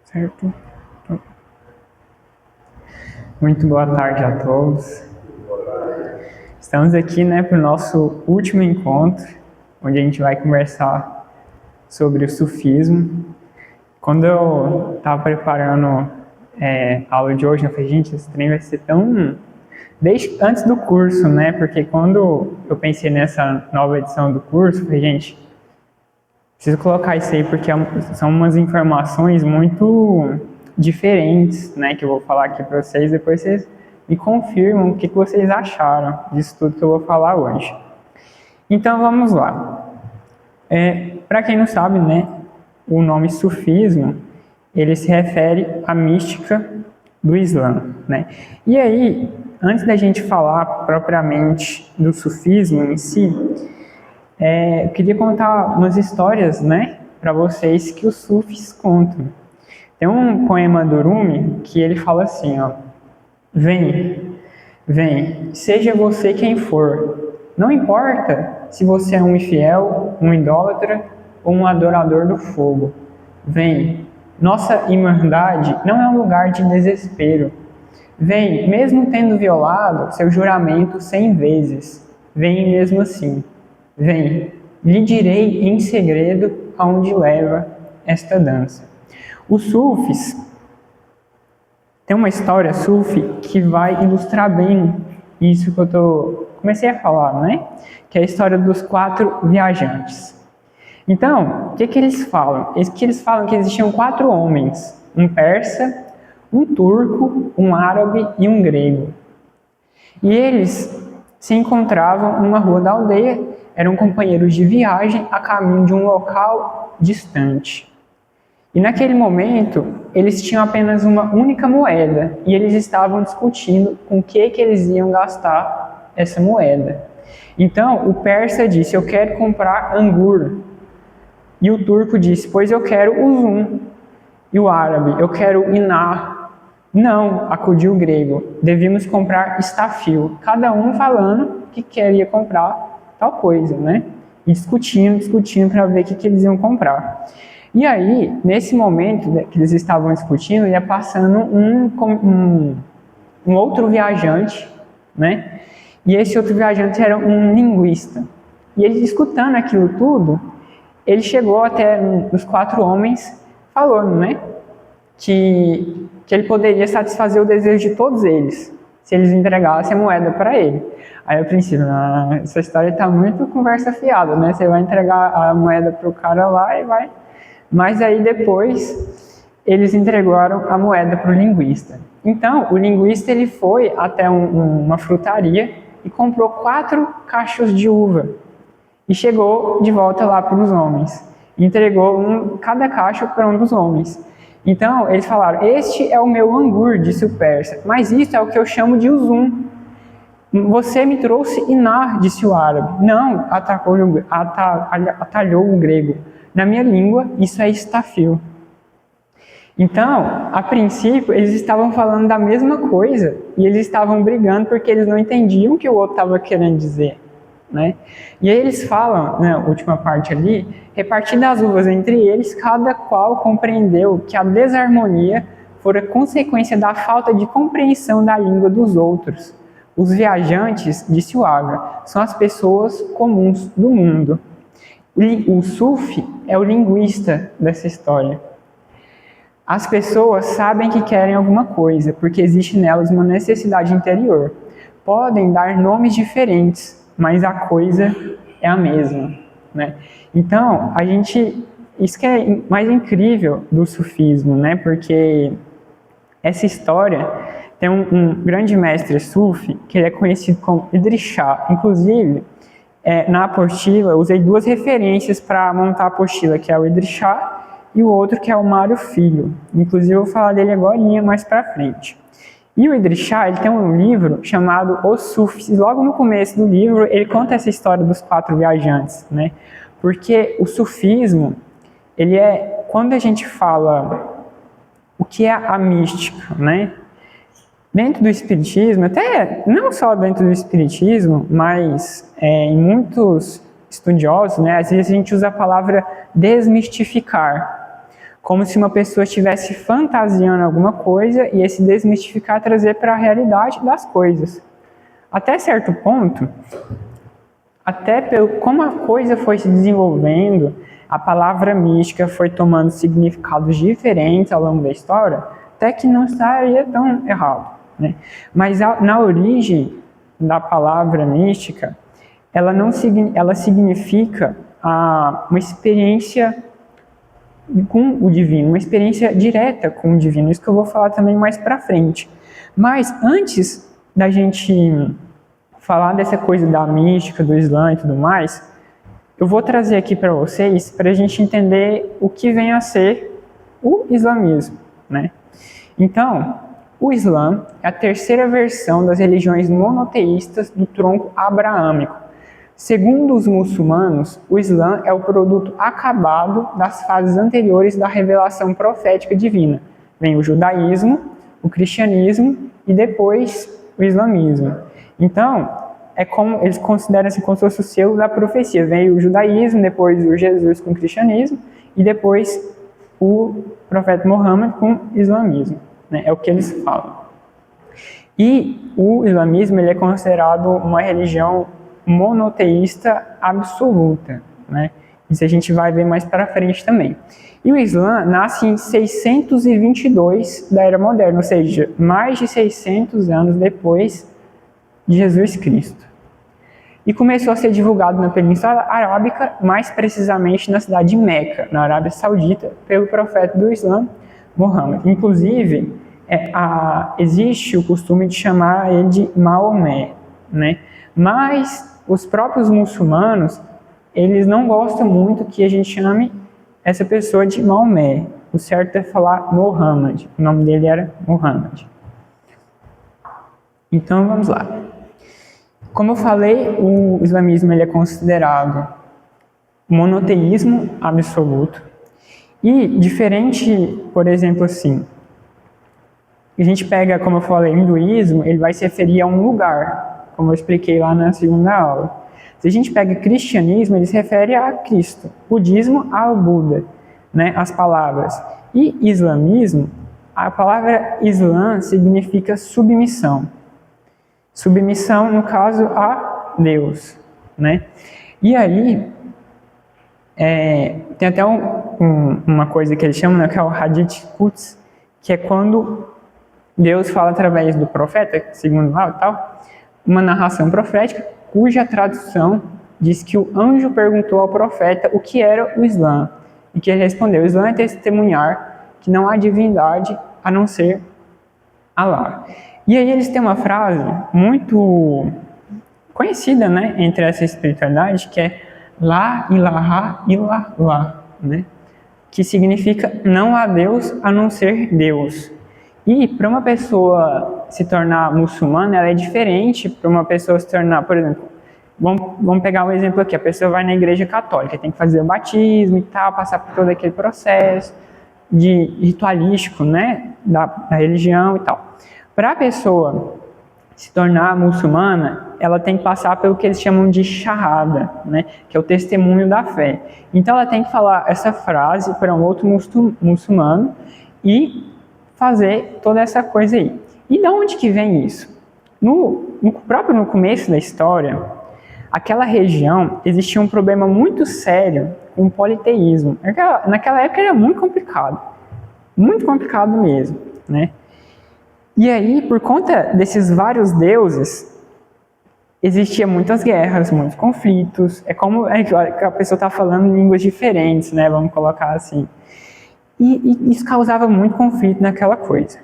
Certo? Muito boa tarde a todos. Estamos aqui, para o nosso último encontro, onde a gente vai conversar sobre o sufismo. Quando eu estava preparando a aula de hoje, eu falei, gente, esse trem vai ser tão... Desde antes do curso, porque quando eu pensei nessa nova edição do curso, eu falei, gente, preciso colocar isso aí porque são umas informações muito diferentes, que eu vou falar aqui para vocês. Depois vocês me confirmam o que vocês acharam disso tudo que eu vou falar hoje. Então vamos lá. Para quem não sabe, o nome sufismo, ele se refere à mística do Islã, E aí, antes da gente falar propriamente do sufismo em si, eu queria contar umas histórias, para vocês que os sufis contam. Tem um poema do Rumi que ele fala assim, ó: vem, seja você quem for, não importa se você é um infiel, um idólatra ou um adorador do fogo. Vem, nossa irmandade não é um lugar de desespero. Vem, mesmo tendo violado seu juramento 100 vezes, vem mesmo assim. Vem, lhe direi em segredo aonde leva esta dança. Os sufis, tem uma história sufi que vai ilustrar bem isso que eu comecei a falar, Que é a história dos 4 viajantes. Então, o que eles falam? Eles falam que existiam 4 homens, um persa, um turco, um árabe e um grego. E eles se encontravam numa rua da aldeia, eram companheiros de viagem a caminho de um local distante. E naquele momento, eles tinham apenas uma única moeda e eles estavam discutindo com o que eles iam gastar essa moeda. Então, o persa disse, eu quero comprar angur. E o turco disse, pois eu quero uzum. E o árabe, eu quero inar. Não, acudiu o grego, devíamos comprar estafio. Cada um falando que queria comprar tal coisa, E discutindo para ver o que eles iam comprar. E aí, nesse momento que eles estavam discutindo, ia passando um outro viajante, E esse outro viajante era um linguista. E ele, escutando aquilo tudo, ele chegou até os 4 homens, falando, que ele poderia satisfazer o desejo de todos eles, se eles entregassem a moeda para ele. Aí eu pensei, essa história está muito conversa fiada, Você vai entregar a moeda para o cara lá e vai... Mas aí depois eles entregaram a moeda para o linguista. Então o linguista ele foi até uma frutaria e comprou 4 cachos de uva e chegou de volta lá para os homens. Entregou cada cacho para um dos homens. Então eles falaram, este é o meu angur, disse o persa, mas isso é o que eu chamo de uzum. Você me trouxe inar, disse o árabe. Não, atalhou o grego. Na minha língua, isso é estafio. Então, a princípio, eles estavam falando da mesma coisa e eles estavam brigando porque eles não entendiam o que o outro estava querendo dizer, E aí eles falam, na última parte ali, repartindo as uvas entre eles, cada qual compreendeu que a desarmonia fora consequência da falta de compreensão da língua dos outros. Os viajantes, disse o Aga, são as pessoas comuns do mundo. O sufi é o linguista dessa história. As pessoas sabem que querem alguma coisa, porque existe nelas uma necessidade interior. Podem dar nomes diferentes, mas a coisa é a mesma, Então, isso que é mais incrível do sufismo, porque essa história tem um grande mestre sufi, que ele é conhecido como Idrissá. Inclusive, na apostila, eu usei 2 referências para montar a apostila, que é o Idrissá e o outro que é o Mário Filho. Inclusive, eu vou falar dele agora mais para frente. E o Idrissá, ele tem um livro chamado Os Sufis. Logo no começo do livro, ele conta essa história dos 4 viajantes, Porque o sufismo, ele quando a gente fala o que é a mística, Dentro do espiritismo, até não só dentro do espiritismo, mas em muitos estudiosos, às vezes a gente usa a palavra desmistificar. como se uma pessoa estivesse fantasiando alguma coisa e esse desmistificar trazer para a realidade das coisas. Até certo ponto, até como a coisa foi se desenvolvendo, a palavra mística foi tomando significados diferentes ao longo da história, até que não estaria tão errado, né? Mas na origem da palavra mística, ela significa uma experiência com o divino, uma experiência direta com o divino, isso que eu vou falar também mais para frente. Mas antes da gente falar dessa coisa da mística, do Islã e tudo mais, eu vou trazer aqui para vocês, para a gente entender o que vem a ser o islamismo, né? Então, o Islã é a terceira versão das religiões monoteístas do tronco abraâmico. Segundo os muçulmanos, o Islã é o produto acabado das fases anteriores da revelação profética divina. Vem o judaísmo, o cristianismo e depois o islamismo. Então, é como eles consideram assim como se fosse o selo da profecia. Vem o judaísmo, depois o Jesus com o cristianismo e depois o profeta Muhammad com o islamismo, né? É o que eles falam. E o islamismo ele é considerado uma religião monoteísta absoluta, né? Isso a gente vai ver mais para frente também. E o Islã nasce em 622 da Era Moderna, ou seja, mais de 600 anos depois de Jesus Cristo. E começou a ser divulgado na Península Arábica, mais precisamente na cidade de Meca, na Arábia Saudita, pelo profeta do Islã, Muhammad. Inclusive, existe o costume de chamar ele de Maomé, né? Mas os próprios muçulmanos, eles não gostam muito que a gente chame essa pessoa de Maomé. O certo é falar Muhammad. O nome dele era Muhammad. Então vamos lá. Como eu falei, o islamismo ele é considerado monoteísmo absoluto. E diferente, por exemplo, assim, a gente pega, como eu falei, o hinduísmo, ele vai se referir a um lugar, como eu expliquei lá na segunda aula. Se a gente pega cristianismo, ele se refere a Cristo. Budismo, ao Buda, né, as palavras. E islamismo, a palavra Islã significa submissão. Submissão, no caso, a Deus, né? E aí, tem até uma coisa que eles chamam, né, que é o Hadith Quds, que é quando Deus fala através do profeta, segundo lá e tal, uma narração profética, cuja tradução diz que o anjo perguntou ao profeta o que era o Islã, e que ele respondeu: o Islã é testemunhar que não há divindade a não ser Alá. E aí eles têm uma frase muito conhecida, né, entre essa espiritualidade, que é La ilaha illallah, né, que significa não há Deus a não ser Deus. E para uma pessoa se tornar muçulmana, ela é diferente para uma pessoa se tornar, por exemplo, vamos pegar um exemplo aqui, a pessoa vai na igreja católica, tem que fazer o batismo e tal, passar por todo aquele processo de ritualístico, né, da religião e tal. Para a pessoa se tornar muçulmana, ela tem que passar pelo que eles chamam de shahada, né, que é o testemunho da fé. Então ela tem que falar essa frase para um outro muçulmano e fazer toda essa coisa aí. E de onde que vem isso? No começo da história, aquela região existia um problema muito sério com o politeísmo. Naquela época era muito complicado mesmo, né? E aí, por conta desses vários deuses, existia muitas guerras, muitos conflitos. É como a pessoa está falando línguas diferentes, né? Vamos colocar assim. E isso causava muito conflito naquela coisa.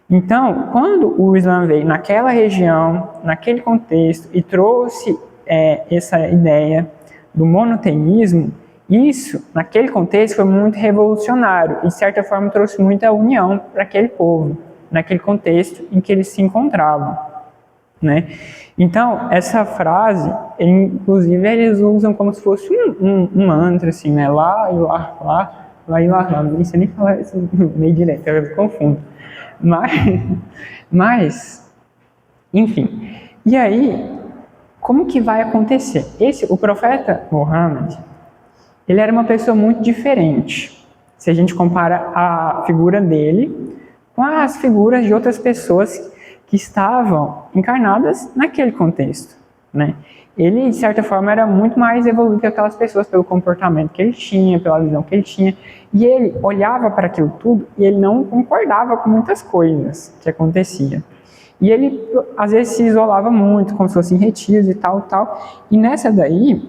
Então, quando o Islã veio naquela região, naquele contexto, e trouxe essa ideia do monoteísmo, isso, naquele contexto, foi muito revolucionário e, de certa forma, trouxe muita união para aquele povo, naquele contexto em que eles se encontravam, né? Então, essa frase, inclusive, eles usam como se fosse um mantra, assim, né? Lá, não sei nem falar isso meio direto, eu confundo. Mas, enfim. E aí, como que vai acontecer? O profeta Muhammad, ele era uma pessoa muito diferente. se a gente compara a figura dele com as figuras de outras pessoas que estavam encarnadas naquele contexto, né? Ele, de certa forma, era muito mais evoluído que aquelas pessoas pelo comportamento que ele tinha, pela visão que ele tinha. E ele olhava para aquilo tudo e ele não concordava com muitas coisas que aconteciam. E ele, às vezes, se isolava muito, como se fossem retiros e tal, tal. E nessa daí,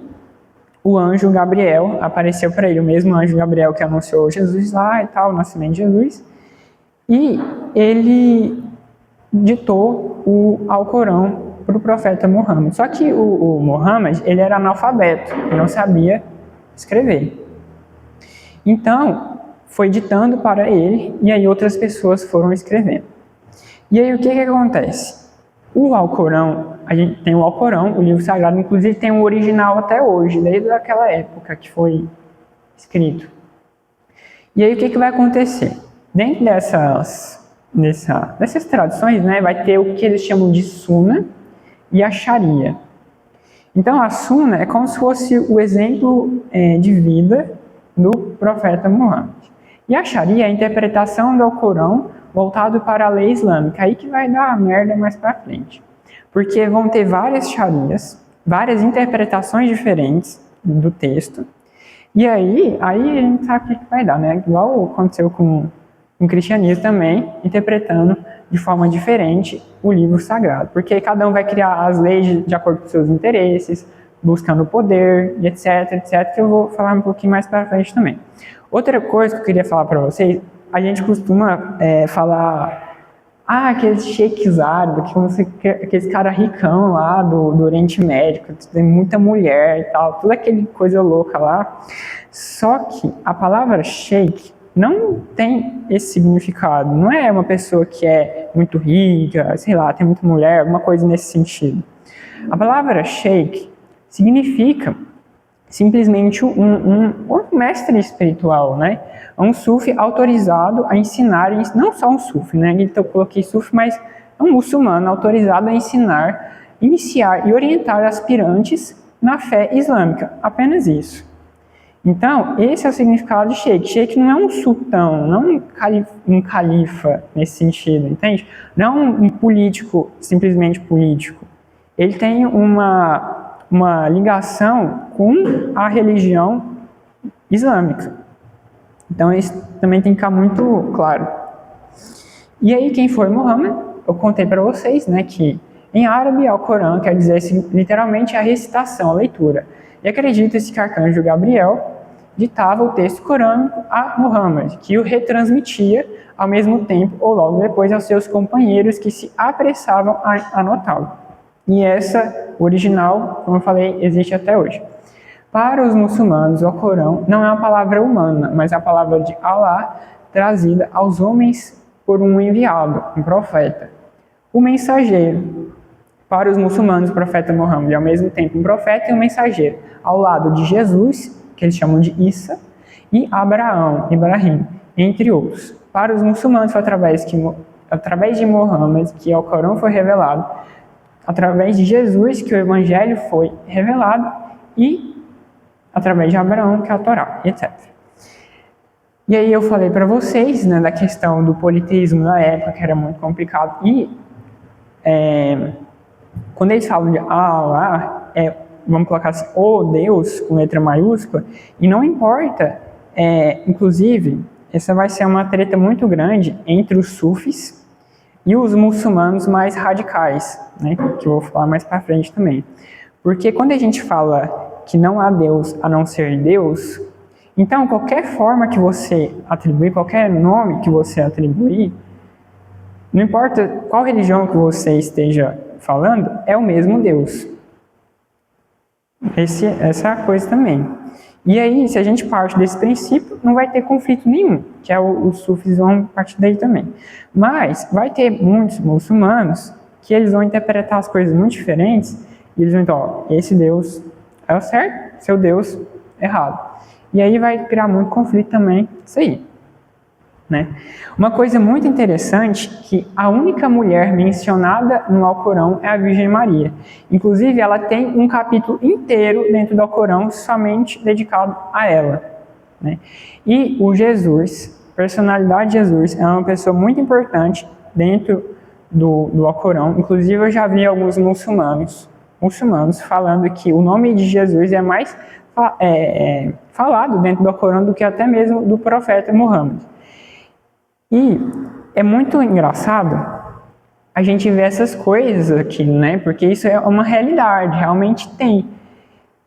o anjo Gabriel apareceu para ele, o mesmo anjo Gabriel que anunciou Jesus lá e tal, o nascimento de Jesus. E ele ditou o Alcorão para o profeta Muhammad. Só que o Muhammad, ele era analfabeto, ele não sabia escrever. Então, foi ditando para ele, e aí outras pessoas foram escrevendo. E aí o que acontece? O Alcorão, a gente tem o Alcorão, o livro sagrado, inclusive tem o original até hoje, desde aquela época que foi escrito. E aí o que vai acontecer? Dentro dessas tradições, né, vai ter o que eles chamam de Sunna e a Sharia. Então a Sunna é como se fosse o exemplo de vida do profeta Muhammad. E a Sharia é a interpretação do Alcorão voltado para a lei islâmica. Aí que vai dar merda mais para frente. Porque vão ter várias Sharias, várias interpretações diferentes do texto. E aí a gente sabe o que vai dar, né? Igual aconteceu com o cristianismo também, interpretando de forma diferente o livro sagrado. Porque cada um vai criar as leis de acordo com seus interesses, buscando poder, etc, etc, que eu vou falar um pouquinho mais para frente também. Outra coisa que eu queria falar para vocês, a gente costuma falar, aqueles sheiks árabes, aqueles caras ricão lá do Oriente Médio, tem muita mulher e tal, toda aquela coisa louca lá. Só que a palavra sheik não tem esse significado, não é uma pessoa que é muito rica, sei lá, tem muita mulher, alguma coisa nesse sentido. A palavra sheik significa simplesmente um mestre espiritual, né? Um sufi autorizado a ensinar, não só um sufi, né? Então eu coloquei sufi, mas é um muçulmano autorizado a ensinar, iniciar e orientar aspirantes na fé islâmica, apenas isso. Então, esse é o significado de sheik. Sheik não é um sultão, não é um califa nesse sentido, entende? Não é um político, simplesmente político. Ele tem uma ligação com a religião islâmica. Então, isso também tem que ficar muito claro. E aí, quem foi Muhammad? Eu contei para vocês, né, que em árabe, Alcorão quer dizer literalmente a recitação, a leitura. E acredita-se que o arcanjo Gabriel ditava o texto corânico a Muhammad, que o retransmitia ao mesmo tempo ou logo depois aos seus companheiros que se apressavam a anotá-lo. E essa original, como eu falei, existe até hoje. Para os muçulmanos, o Alcorão não é uma palavra humana, mas é a palavra de Allah trazida aos homens por um enviado, um profeta. O mensageiro. Para os muçulmanos, o profeta Muhammad é ao mesmo tempo um profeta e um mensageiro, ao lado de Jesus, que eles chamam de Isa, e Ibrahim, entre outros. Para os muçulmanos, foi através de Muhammad que o Alcorão foi revelado, através de Jesus que o Evangelho foi revelado e através de Abraão, que é a Torá, etc. E aí eu falei para vocês, né, da questão do politeísmo na época, que era muito complicado. E quando eles falam de Allah, vamos colocar assim, o Deus, com letra maiúscula, e não importa, inclusive, essa vai ser uma treta muito grande entre os sufis e os muçulmanos mais radicais, né, que eu vou falar mais para frente também. Porque quando a gente fala que não há Deus a não ser Deus, então qualquer forma que você atribuir, qualquer nome que você atribuir, não importa qual religião que você esteja falando, é o mesmo Deus. Essa é a coisa também. E aí, se a gente parte desse princípio, não vai ter conflito nenhum, que é os sufis vão partir daí também. Mas vai ter muitos muçulmanos que eles vão interpretar as coisas muito diferentes e eles vão então, esse Deus é o certo, seu Deus errado. E aí vai criar muito conflito também, isso aí. Né? Uma coisa muito interessante que a única mulher mencionada no Alcorão é a Virgem Maria. Inclusive, ela tem um capítulo inteiro dentro do Alcorão somente dedicado a ela. né? E o Jesus, a personalidade de Jesus, é uma pessoa muito importante dentro do Alcorão. Inclusive, eu já vi alguns muçulmanos falando que o nome de Jesus é mais falado dentro do Alcorão do que até mesmo do profeta Muhammad. E é muito engraçado a gente ver essas coisas aqui, né? Porque isso é uma realidade, realmente tem.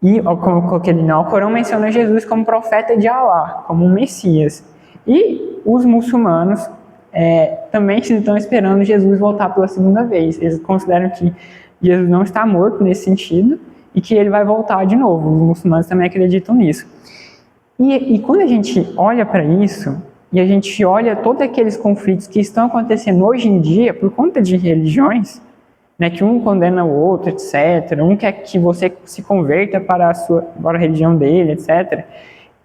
E, como eu coloquei ali no Alcorão, menciona Jesus como profeta de Alá, como um Messias. E os muçulmanos também estão esperando Jesus voltar pela segunda vez. Eles consideram que Jesus não está morto nesse sentido e que ele vai voltar de novo. Os muçulmanos também acreditam nisso. E quando a gente olha para isso, e a gente olha todos aqueles conflitos que estão acontecendo hoje em dia por conta de religiões, né, que um condena o outro, etc. Um quer que você se converta para a religião dele, etc.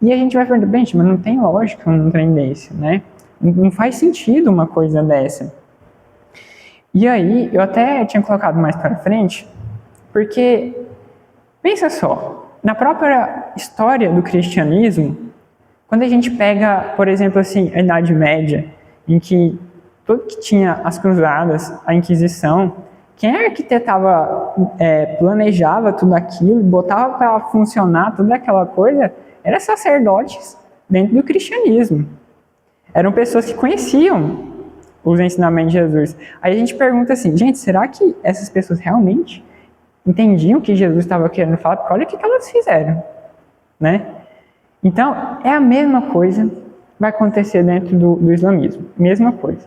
E a gente vai falando, gente, mas não tem lógica um trem desse, né? Não faz sentido uma coisa dessa. E aí, eu até tinha colocado mais para frente, porque, pensa só, na própria história do cristianismo, quando a gente pega, por exemplo, assim, a Idade Média, em que tudo que tinha as cruzadas, a Inquisição, quem arquitetava, planejava tudo aquilo, botava para funcionar toda aquela coisa, eram sacerdotes dentro do cristianismo. Eram pessoas que conheciam os ensinamentos de Jesus. Aí a gente pergunta assim, gente, será que essas pessoas realmente entendiam o que Jesus estava querendo falar? Porque olha o que elas fizeram, né? Então, é a mesma coisa que vai acontecer dentro do islamismo. Mesma coisa.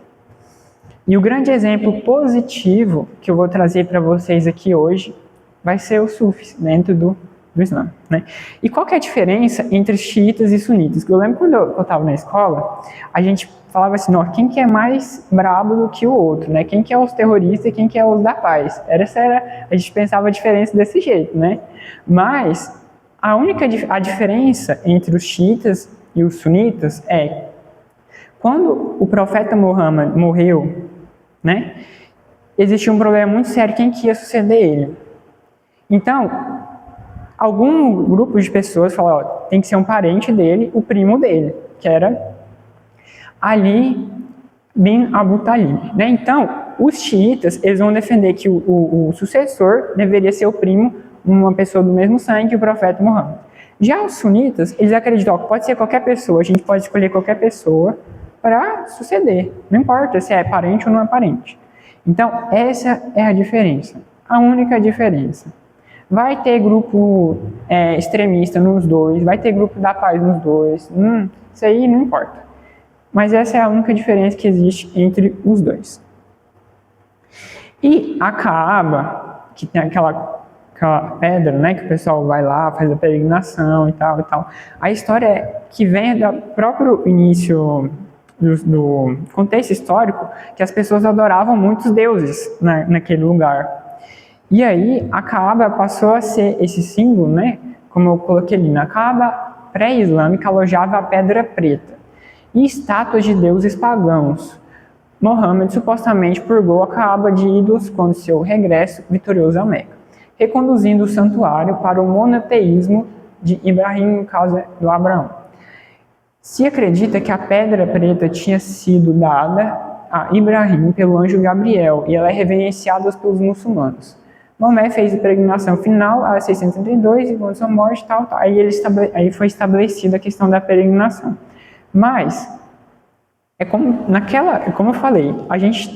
E o grande exemplo positivo que eu vou trazer para vocês aqui hoje vai ser os sufis dentro do Islã, né? E qual que é a diferença entre xiitas e sunitas? Eu lembro quando eu estava na escola, a gente falava assim, ó, quem que é mais brabo do que o outro, né? Quem que é os terroristas e quem que é os da paz? A gente pensava a diferença desse jeito, né? Mas a diferença entre os xiitas e os sunitas é quando o profeta Muhammad morreu, né? Existia um problema muito sério, quem que ia suceder ele? Então, algum grupo de pessoas falou, ó, tem que ser um parente dele, o primo dele, que era Ali bin Abu Talib, né? Então, os xiitas, eles vão defender que o sucessor deveria ser o primo, uma pessoa do mesmo sangue que o profeta Muhammad. Já os sunitas, eles acreditam que pode ser qualquer pessoa, a gente pode escolher qualquer pessoa para suceder, não importa se é parente ou não é parente. Então, essa é a diferença, a única diferença. Vai ter grupo extremista nos dois, vai ter grupo da paz nos dois, isso aí não importa. Mas essa é a única diferença que existe entre os dois. E a Kaaba, que tem aquela pedra, né, que o pessoal vai lá, faz a peregrinação e tal, a história é que vem do próprio início do contexto histórico, que as pessoas adoravam muitos deuses naquele lugar. E aí a Kaaba passou a ser esse símbolo, né, como eu coloquei ali, na Kaaba pré-islâmica alojava a pedra preta e estátuas de deuses pagãos. Muhammad supostamente purgou a Kaaba de ídolos quando seu regresso vitorioso a Meca, reconduzindo o santuário para o monoteísmo de Ibrahim, no caso do Abraão. Se acredita que a pedra preta tinha sido dada a Ibrahim pelo anjo Gabriel e ela é reverenciada pelos muçulmanos. Maomé fez a peregrinação final a 632 e quando sua morte aí foi estabelecida a questão da peregrinação. Mas como eu falei,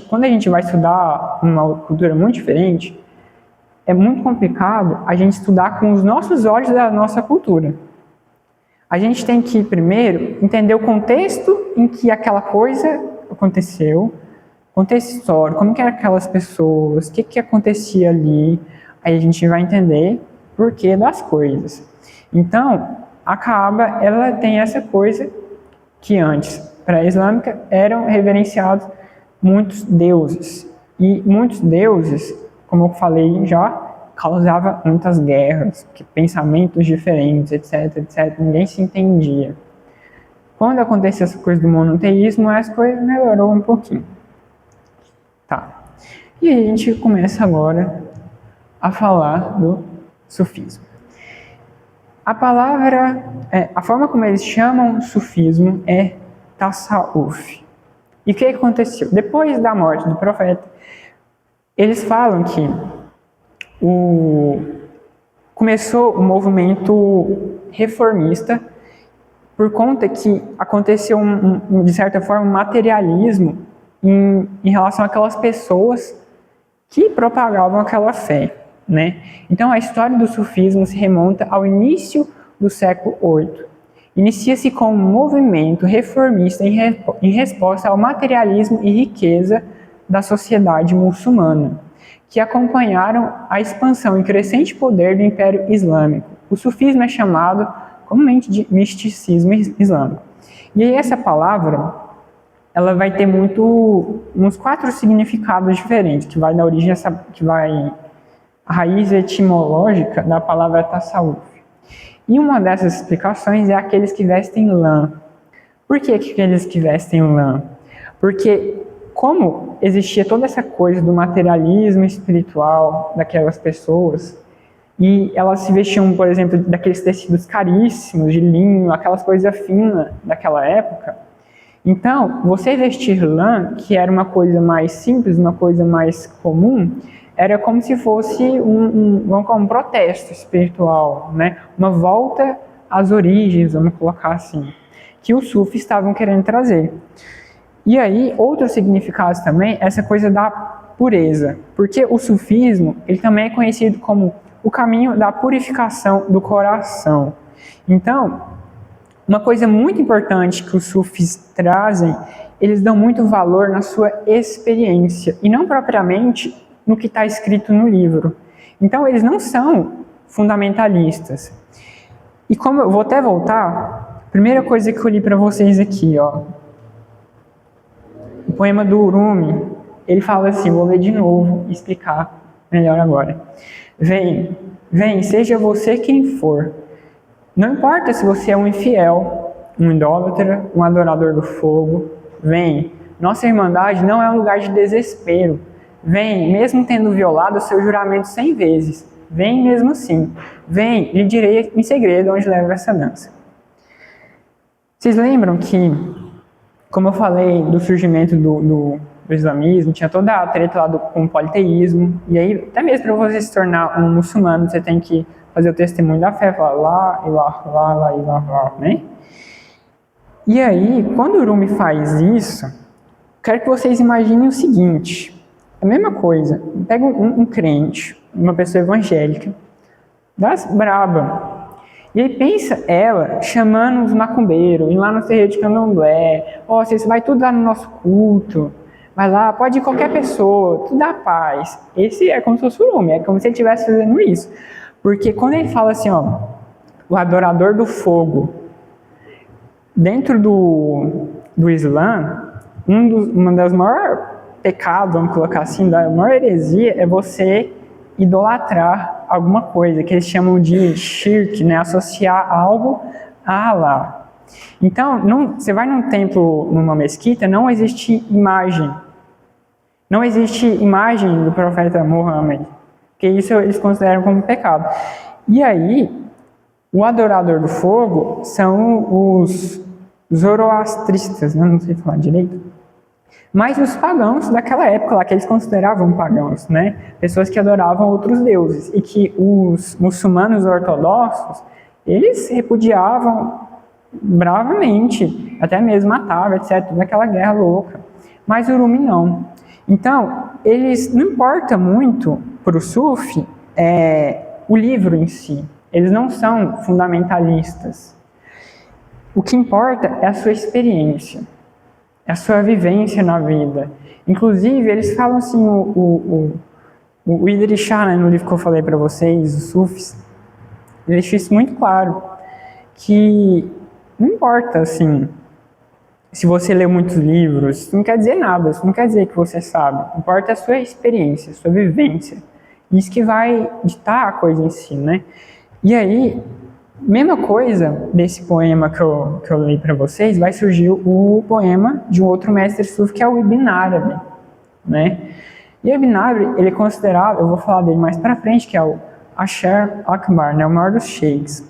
quando a gente vai estudar uma cultura muito diferente, é muito complicado a gente estudar com os nossos olhos da nossa cultura. A gente tem que, primeiro, entender o contexto em que aquela coisa aconteceu, contexto histórico, como que eram aquelas pessoas, o que acontecia ali, aí a gente vai entender o porquê das coisas. Então, a Kaaba, ela tem essa coisa que antes, pré-islâmica, eram reverenciados muitos deuses. E muitos deuses, como eu falei já, causava muitas guerras, pensamentos diferentes, etc. Ninguém se entendia. Quando aconteceu essa coisa do monoteísmo, as coisas melhorou um pouquinho. Tá. E a gente começa agora a falar do sufismo. A palavra, a forma como eles chamam sufismo é tasawuf. E o que aconteceu? Depois da morte do profeta, eles falam que começou o movimento reformista por conta que aconteceu, de certa forma, um materialismo em relação àquelas pessoas que propagavam aquela fé, né? Então, a história do sufismo se remonta ao início do século VIII. Inicia-se com um movimento reformista em resposta ao materialismo e riqueza da sociedade muçulmana, que acompanharam a expansão e crescente poder do Império Islâmico. O sufismo é chamado comumente de misticismo islâmico. E aí essa palavra, ela vai ter uns 4 significados diferentes, que vai da origem, a raiz etimológica da palavra tasawuf. E uma dessas explicações é aqueles que vestem lã. Por que aqueles que vestem lã? Porque como existia toda essa coisa do materialismo espiritual daquelas pessoas, e elas se vestiam, por exemplo, daqueles tecidos caríssimos, de linho, aquelas coisas finas daquela época. Então, você vestir lã, que era uma coisa mais simples, uma coisa mais comum, era como se fosse um protesto espiritual, né? Uma volta às origens, vamos colocar assim, que os sufis estavam querendo trazer. E aí, outros significados também, essa coisa da pureza, porque o sufismo, ele também é conhecido como o caminho da purificação do coração. Então, uma coisa muito importante que os sufis trazem, eles dão muito valor na sua experiência, e não propriamente no que está escrito no livro. Então, eles não são fundamentalistas. E como eu vou até voltar, a primeira coisa que eu li para vocês aqui, ó, o poema do Rumi, ele fala assim, vou ler de novo e explicar melhor agora. Vem, seja você quem for. Não importa se você é um infiel, um idólatra, um adorador do fogo. Vem, nossa irmandade não é um lugar de desespero. Vem, mesmo tendo violado o seu juramento 100 vezes. Vem mesmo assim. Vem, lhe direi em segredo onde leva essa dança. Vocês lembram que, como eu falei do surgimento do islamismo, tinha toda a treta lá com o politeísmo, e aí, até mesmo para você se tornar um muçulmano, você tem que fazer o testemunho da fé, falar lá, e lá, né? E aí, quando o Rumi faz isso, quero que vocês imaginem o seguinte, a mesma coisa, pega um crente, uma pessoa evangélica, das braba, e aí pensa ela chamando os macumbeiros, indo lá no terreiro de candomblé, vocês vai tudo lá no nosso culto, vai lá, pode ir qualquer pessoa, tudo dá paz. Esse é como se fosse o Rumi, é como se ele estivesse fazendo isso. Porque quando ele fala assim, ó, o adorador do fogo, dentro do Islã, uma das maiores pecados, vamos colocar assim, da maior heresia é você idolatrar alguma coisa, que eles chamam de shirk, né, associar algo a Allah. Então, você vai num templo, numa mesquita, não existe imagem. Não existe imagem do profeta Muhammad, porque isso eles consideram como pecado. E aí, o adorador do fogo são os zoroastristas, né? Não sei falar direito, mas os pagãos daquela época lá, que eles consideravam pagãos, né? Pessoas que adoravam outros deuses, e que os muçulmanos ortodoxos, eles repudiavam bravamente, até mesmo matavam, etc., naquela guerra louca. Mas o Rumi não. Então, eles não importa muito para o Sufi o livro em si. Eles não são fundamentalistas. O que importa é a sua experiência, é a sua vivência na vida. Inclusive, eles falam assim, o Idris Shah, né, no livro que eu falei para vocês, os Sufis, ele deixa isso muito claro, que não importa, assim, se você lê muitos livros, isso não quer dizer nada, isso não quer dizer que você sabe. Importa a sua experiência, a sua vivência. Isso que vai ditar a coisa em si, né? E aí, mesma coisa desse poema que eu li para vocês, vai surgir o poema de um outro mestre sufi, que é o Ibn Arabi, né? E o Ibn Arabi, ele é considerado, eu vou falar dele mais para frente, que é o Ashar Akbar, né? O maior dos sheiks.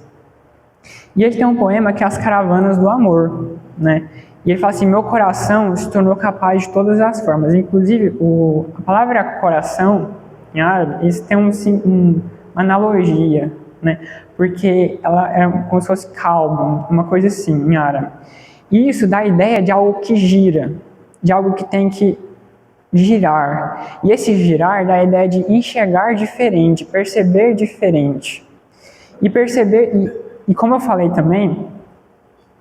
E ele tem um poema que é As Caravanas do Amor, né? E ele fala assim: meu coração se tornou capaz de todas as formas. Inclusive, a palavra coração, em árabe, eles têm uma analogia, né? Porque ela é como se fosse calmo, uma coisa assim, em árabe. E isso dá a ideia de algo que gira, de algo que tem que girar. E esse girar dá a ideia de enxergar diferente, perceber diferente. E perceber, e como eu falei também,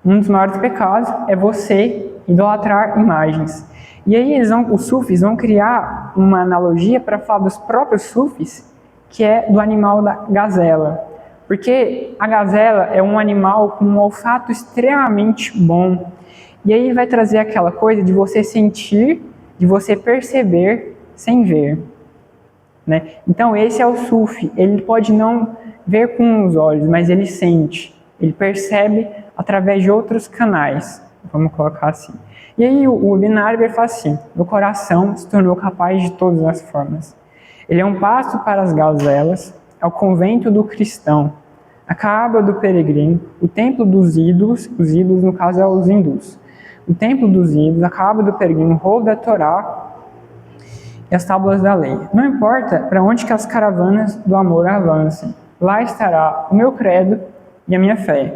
um dos maiores pecados é você idolatrar imagens. E aí os sufis vão criar uma analogia para falar dos próprios sufis, que é do animal da gazela. Porque a gazela é um animal com um olfato extremamente bom. E aí vai trazer aquela coisa de você sentir, de você perceber sem ver, né? Então esse é o sufi. Ele pode não ver com os olhos, mas ele sente, ele percebe através de outros canais, vamos colocar assim. E aí o Ibn Arabi fala assim: meu coração se tornou capaz de todas as formas. Ele é um pasto para as gazelas, é o convento do cristão, a Kaaba do peregrino, o templo dos ídolos, os ídolos no caso é os hindus, o templo dos ídolos, a Kaaba do peregrino, o rolo da Torá e as tábuas da lei. Não importa para onde que as caravanas do amor avancem, lá estará o meu credo e a minha fé.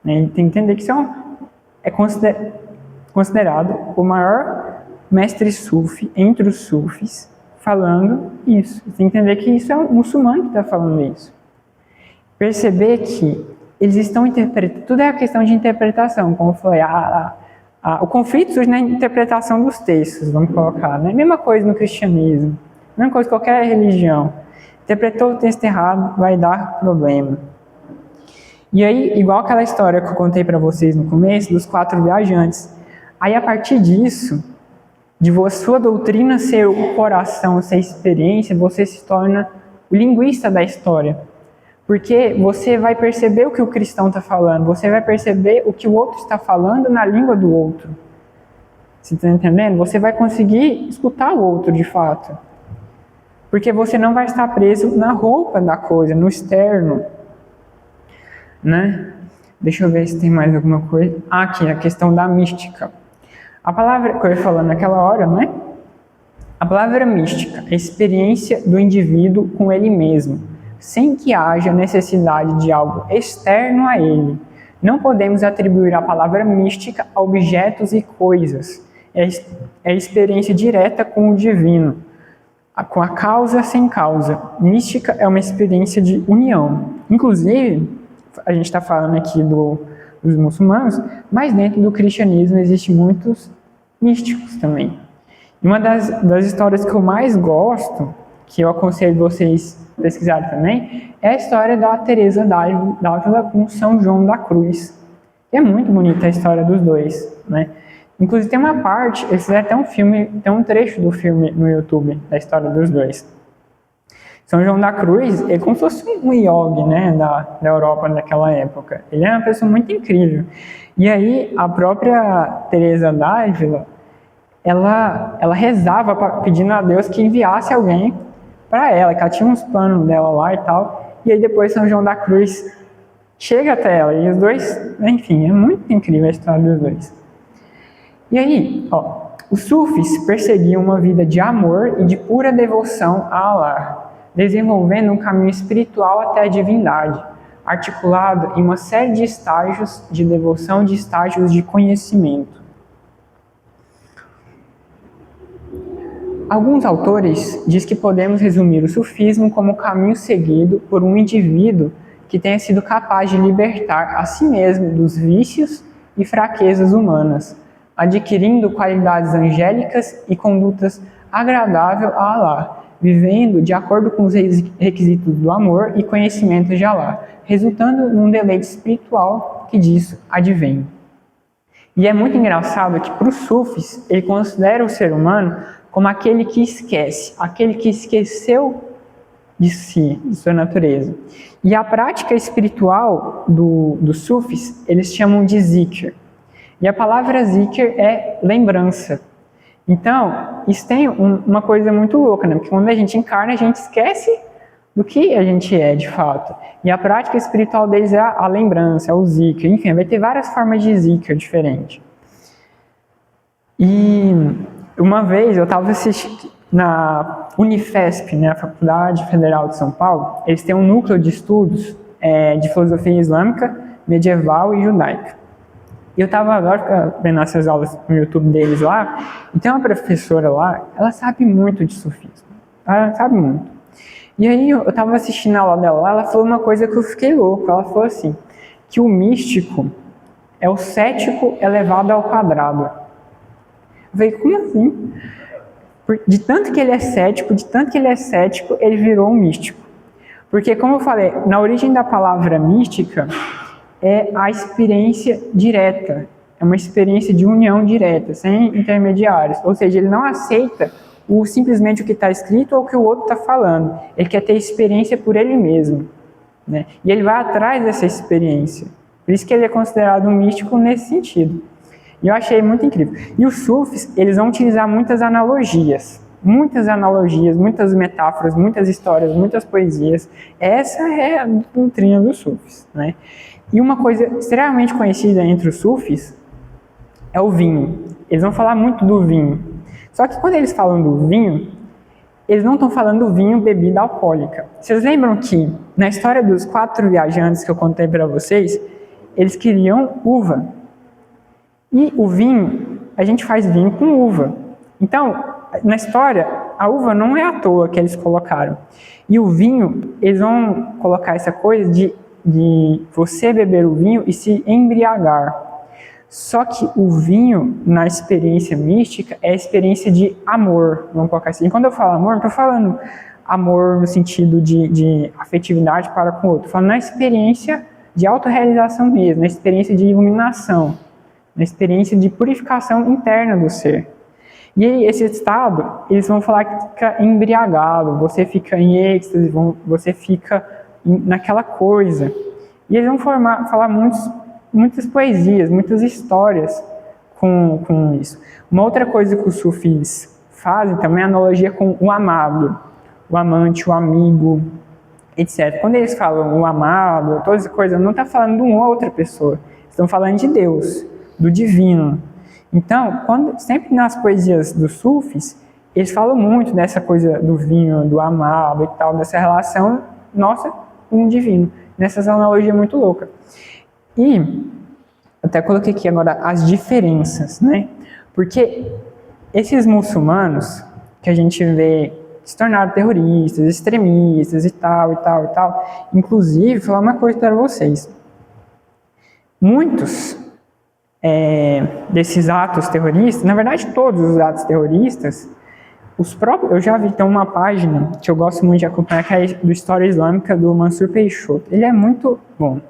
Tem que entender que isso é considerado o maior mestre sufi entre os sufis falando isso. Você tem que entender que isso é um muçulmano que está falando isso. Perceber que eles estão interpretando, tudo é a questão de interpretação, como eu falei, o conflito surge na interpretação dos textos, vamos colocar, né? Mesma coisa no cristianismo, mesma coisa em qualquer religião. Interpretou o texto errado, vai dar problema. E aí, igual aquela história que eu contei para vocês no começo, dos 4 viajantes. Aí, a partir disso, de sua doutrina ser o coração, ser a experiência, você se torna o linguista da história. Porque você vai perceber o que o cristão está falando, você vai perceber o que o outro está falando na língua do outro. Você está entendendo? Você vai conseguir escutar o outro de fato. Porque você não vai estar preso na roupa da coisa, no externo. Né? Deixa eu ver se tem mais alguma coisa. Aqui, a questão da mística. A palavra que eu ia falando naquela hora, né? A palavra mística é a experiência do indivíduo com ele mesmo, sem que haja necessidade de algo externo a ele. Não podemos atribuir a palavra mística a objetos e coisas. É a experiência direta com o divino, com a causa sem causa. Mística é uma experiência de união. Inclusive, a gente está falando aqui dos muçulmanos, mas dentro do cristianismo existem muitos místicos também. E uma das histórias que eu mais gosto, que eu aconselho vocês pesquisarem também, é a história da Teresa d'Ávila com São João da Cruz. É muito bonita a história dos dois, né? Inclusive tem uma parte, eles fizeram até um filme, tem um trecho do filme no YouTube, da história dos dois. São João da Cruz, ele é como se fosse um yogi, né, da Europa naquela época. Ele é uma pessoa muito incrível. E aí, a própria Teresa d'Ávila, ela rezava pedindo a Deus que enviasse alguém para ela, que ela tinha uns planos dela lá e tal. E aí depois São João da Cruz chega até ela. E os dois, enfim, é muito incrível a história dos dois. E aí, os sufis perseguiam uma vida de amor e de pura devoção a Allah, desenvolvendo um caminho espiritual até a divindade, articulado em uma série de estágios de devoção, de estágios de conhecimento. Alguns autores dizem que podemos resumir o sufismo como o caminho seguido por um indivíduo que tenha sido capaz de libertar a si mesmo dos vícios e fraquezas humanas, adquirindo qualidades angélicas e condutas agradáveis a Allah, vivendo de acordo com os requisitos do amor e conhecimento de Allah, resultando num deleite espiritual que disso advém. E é muito engraçado que para os sufis, ele considera o ser humano como aquele que esquece, aquele que esqueceu de si, de sua natureza. E a prática espiritual dos sufis, eles chamam de zikr. E a palavra zikr é lembrança. Então, isso tem uma coisa muito louca, né? Porque quando a gente encarna, a gente esquece do que a gente é de fato. E a prática espiritual deles é a lembrança, é o zikr, enfim, vai ter várias formas de zikr diferentes. E uma vez eu estava assistindo na Unifesp, né, a Faculdade Federal de São Paulo, eles têm um núcleo de estudos de filosofia islâmica, medieval e judaica. E eu estava agora vendo essas aulas no YouTube deles lá, e tem uma professora lá, ela sabe muito de sufismo, ela sabe muito. E aí eu estava assistindo a aula dela lá, ela falou uma coisa que eu fiquei louco, ela falou assim, que o místico é o cético elevado ao quadrado. Eu falei, como assim? De tanto que ele é cético, ele virou um místico. Porque, como eu falei, na origem da palavra mística é a experiência direta, é uma experiência de união direta, sem intermediários. Ou seja, ele não aceita simplesmente o que está escrito ou o que o outro está falando. Ele quer ter experiência por ele mesmo, né? E ele vai atrás dessa experiência. Por isso que ele é considerado um místico nesse sentido. E eu achei muito incrível. E os sufis, eles vão utilizar muitas analogias, muitas metáforas, muitas histórias, muitas poesias. Essa é a doutrina dos sufis, né? E uma coisa extremamente conhecida entre os sufis é o vinho. Eles vão falar muito do vinho. Só que quando eles falam do vinho, eles não estão falando do vinho bebida alcoólica. Vocês lembram que na história dos 4 viajantes que eu contei para vocês, eles queriam uva. E o vinho, a gente faz vinho com uva. Então, na história, a uva não é à toa que eles colocaram. E o vinho, eles vão colocar essa coisa de você beber o vinho e se embriagar. Só que o vinho, na experiência mística, é a experiência de amor, vamos colocar assim. E quando eu falo amor, não estou falando amor no sentido de afetividade para com o outro. Estou falando na experiência de autorrealização mesmo, na experiência de iluminação, na experiência de purificação interna do ser. E aí, esse estado, eles vão falar que fica embriagado, você fica em êxtase, você fica naquela coisa. E eles vão falar muitas poesias, muitas histórias com isso. Uma outra coisa que os sufis fazem também é a analogia com o amado, o amante, o amigo, etc. Quando eles falam o amado, todas essas coisas, não está falando de uma outra pessoa, estão falando de Deus, do divino. Então, sempre nas poesias dos sufis, eles falam muito dessa coisa do vinho, do amado e tal, dessa relação nossa com o divino, nessas analogias muito loucas. E até coloquei aqui agora as diferenças, né? Porque esses muçulmanos que a gente vê se tornaram terroristas, extremistas e tal, inclusive, vou falar uma coisa para vocês. Muitos desses atos terroristas, na verdade todos os atos terroristas, eu já vi, tem uma página que eu gosto muito de acompanhar, que é do História Islâmica do Mansur Peixoto. Ele é muito bom.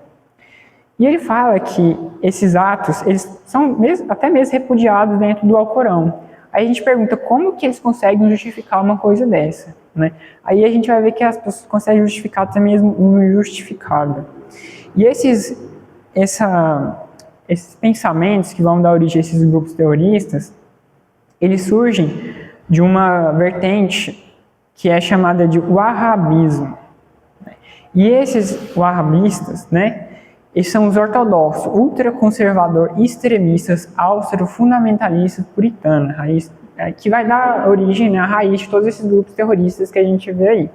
E ele fala que esses atos, eles são até mesmo repudiados dentro do Alcorão. Aí a gente pergunta como que eles conseguem justificar uma coisa dessa, né? Aí a gente vai ver que as pessoas conseguem justificar até mesmo o injustificável. E esses pensamentos que vão dar origem a esses grupos terroristas, eles surgem de uma vertente que é chamada de wahhabismo. E esses wahhabistas, né, eles são os ortodoxos, ultraconservador, extremistas, austro-fundamentalistas, puritanos, que vai dar origem, né, à raiz de todos esses grupos terroristas que a gente vê aí.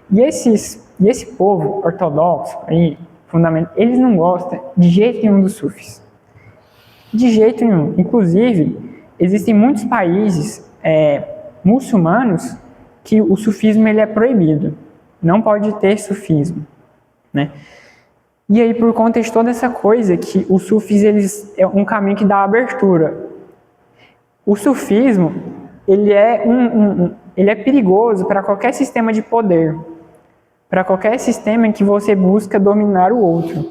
E esse povo ortodoxo, eles não gostam de jeito nenhum dos sufis. De jeito nenhum. Inclusive, existem muitos países muçulmanos que o sufismo ele é proibido. Não pode ter sufismo, né? E aí, por conta de toda essa coisa, que os sufis é um caminho que dá abertura. O sufismo, ele é perigoso para qualquer sistema de poder, para qualquer sistema em que você busca dominar o outro.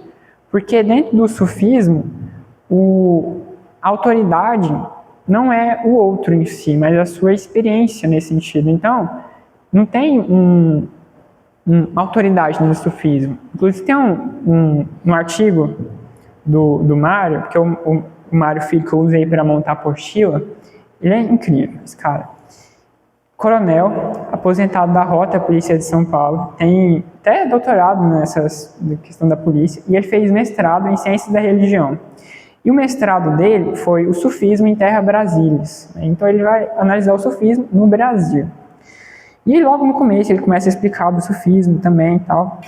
Porque dentro do sufismo, a autoridade não é o outro em si, mas a sua experiência nesse sentido. Então, não tem uma autoridade no sufismo. Inclusive, tem um artigo do Mário, que é o Mário Filho, que eu usei para montar a apostila. Ele é incrível, esse cara. coronel, aposentado da Rota Polícia de São Paulo, tem até doutorado nessa questão da polícia, e ele fez mestrado em Ciências da Religião. E o mestrado dele foi o sufismo em Terra Brasília. Então ele vai analisar o sufismo no Brasil. E logo no começo ele começa a explicar do sufismo também e tal.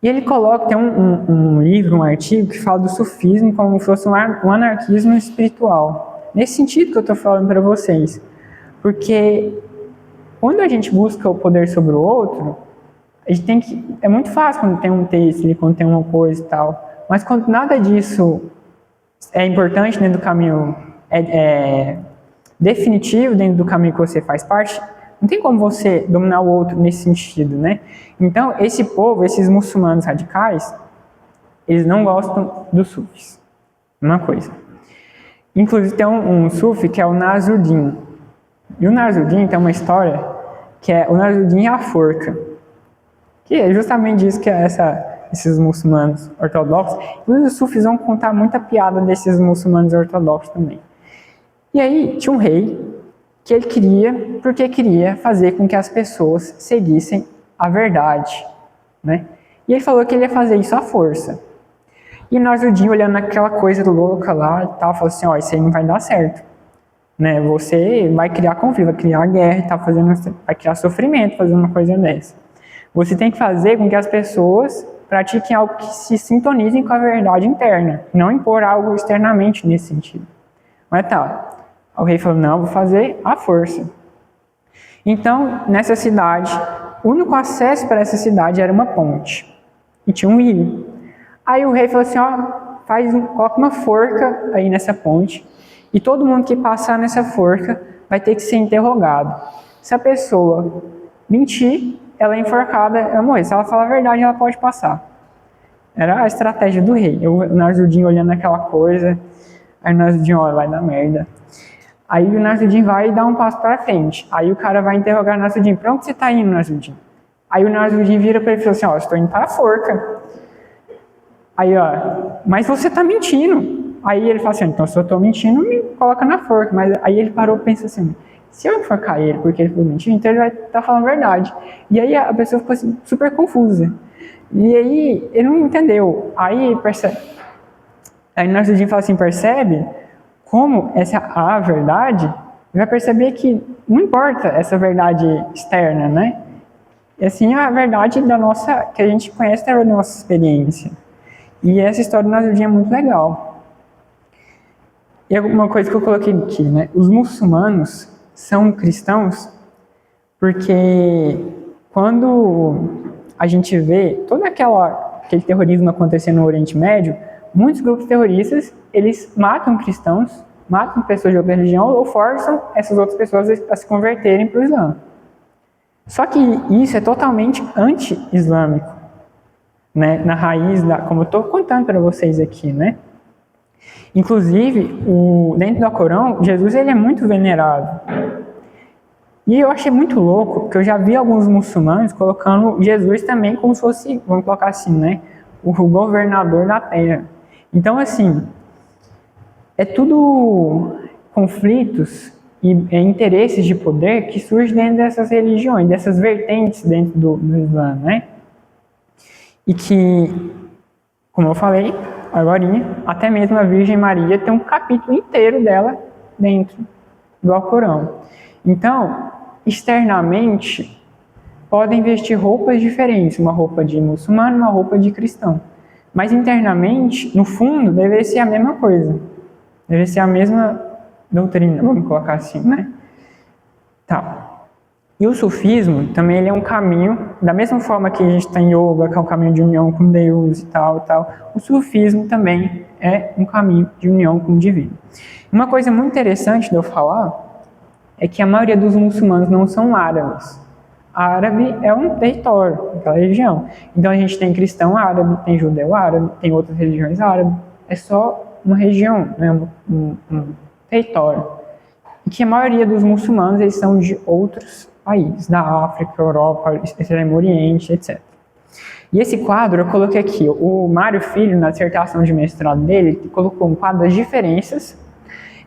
E ele coloca, tem um livro, um artigo que fala do sufismo como se fosse um anarquismo espiritual. Nesse sentido que eu estou falando para vocês. Porque quando a gente busca o poder sobre o outro, a gente tem que... É muito fácil quando tem um texto, quando tem uma coisa e tal. Mas quando nada disso é importante dentro do caminho definitivo, dentro do caminho que você faz parte, não tem como você dominar o outro nesse sentido, né? Então, esse povo, esses muçulmanos radicais, eles não gostam dos sufis. Uma coisa. Inclusive, tem um sufi que é o Nasruddin. E o Nasruddin tem uma história que é o Nasruddin e a forca. Que é justamente isso que é esses muçulmanos ortodoxos. E os sufis vão contar muita piada desses muçulmanos ortodoxos também. E aí, tinha um rei que ele queria fazer com que as pessoas seguissem a verdade, né? E ele falou que ele ia fazer isso à força. E nós, o Dinho, olhando aquela coisa louca lá e tal, falou assim, ó, isso aí não vai dar certo, né? Você vai criar conflito, vai criar guerra e tal, vai criar sofrimento fazendo uma coisa dessa. Você tem que fazer com que as pessoas pratiquem algo que se sintonizem com a verdade interna, não impor algo externamente nesse sentido. Mas tá, o rei falou, não, vou fazer à força. Então, nessa cidade, o único acesso para essa cidade era uma ponte. E tinha um rio. Aí o rei falou assim, ó, coloca uma forca aí nessa ponte, e todo mundo que passar nessa forca vai ter que ser interrogado. Se a pessoa mentir, ela é enforcada, ela morre. Se ela falar a verdade, ela pode passar. Era a estratégia do rei. O Nasruddin olhando aquela coisa, aí o Nasruddin, ó, vai dar merda. Aí o Nasruddin vai e dá um passo para frente. Aí o cara vai interrogar o Nasruddin. Para onde você está indo, Nasruddin? Aí o Nasruddin vira para ele e fala assim, ó, estou indo para a forca. Aí, ó, mas você está mentindo. Aí ele fala assim, então se eu estou mentindo, me coloca na forca. Mas aí ele parou e pensa assim, se eu enforcar ele porque ele falou mentira, então ele vai estar falando a verdade. E aí a pessoa ficou assim, super confusa. E aí ele não entendeu. Aí o Nasruddin fala assim, percebe como a verdade, vai perceber que não importa essa verdade externa, né? E assim, a verdade que a gente conhece da nossa experiência. E essa história do Nasruddin é muito legal. E uma coisa que eu coloquei aqui, né? Os muçulmanos são cristãos porque quando a gente vê todo aquele terrorismo acontecendo no Oriente Médio, muitos grupos terroristas, eles matam cristãos, matam pessoas de outra religião ou forçam essas outras pessoas a se converterem para o Islã. Só que isso é totalmente anti-islâmico, né? Na raiz, como eu estou contando para vocês aqui, né? Inclusive, dentro do Corão, Jesus ele é muito venerado. E eu achei muito louco, porque eu já vi alguns muçulmanos colocando Jesus também como se fosse, vamos colocar assim, né? O governador da terra. Então, assim, é tudo conflitos e interesses de poder que surgem dentro dessas religiões, dessas vertentes dentro do Islã, né? E que, como eu falei agorinha, até mesmo a Virgem Maria tem um capítulo inteiro dela dentro do Alcorão. Então, externamente, podem vestir roupas diferentes, uma roupa de muçulmano, uma roupa de cristão. Mas internamente, no fundo, deve ser a mesma coisa. Deve ser a mesma doutrina, vamos colocar assim, né? Tá. E o sufismo também ele é um caminho, da mesma forma que a gente tem yoga, que é um caminho de união com Deus e tal, o sufismo também é um caminho de união com o divino. Uma coisa muito interessante de eu falar é que a maioria dos muçulmanos não são árabes. Árabe é um território, aquela região. Então a gente tem cristão árabe, tem judeu árabe, tem outras religiões árabes. É só uma região, né? um território. E que a maioria dos muçulmanos eles são de outros países, da África, Europa, Extremo Oriente, etc. E esse quadro eu coloquei aqui. O Mário Filho, na dissertação de mestrado dele, colocou um quadro das diferenças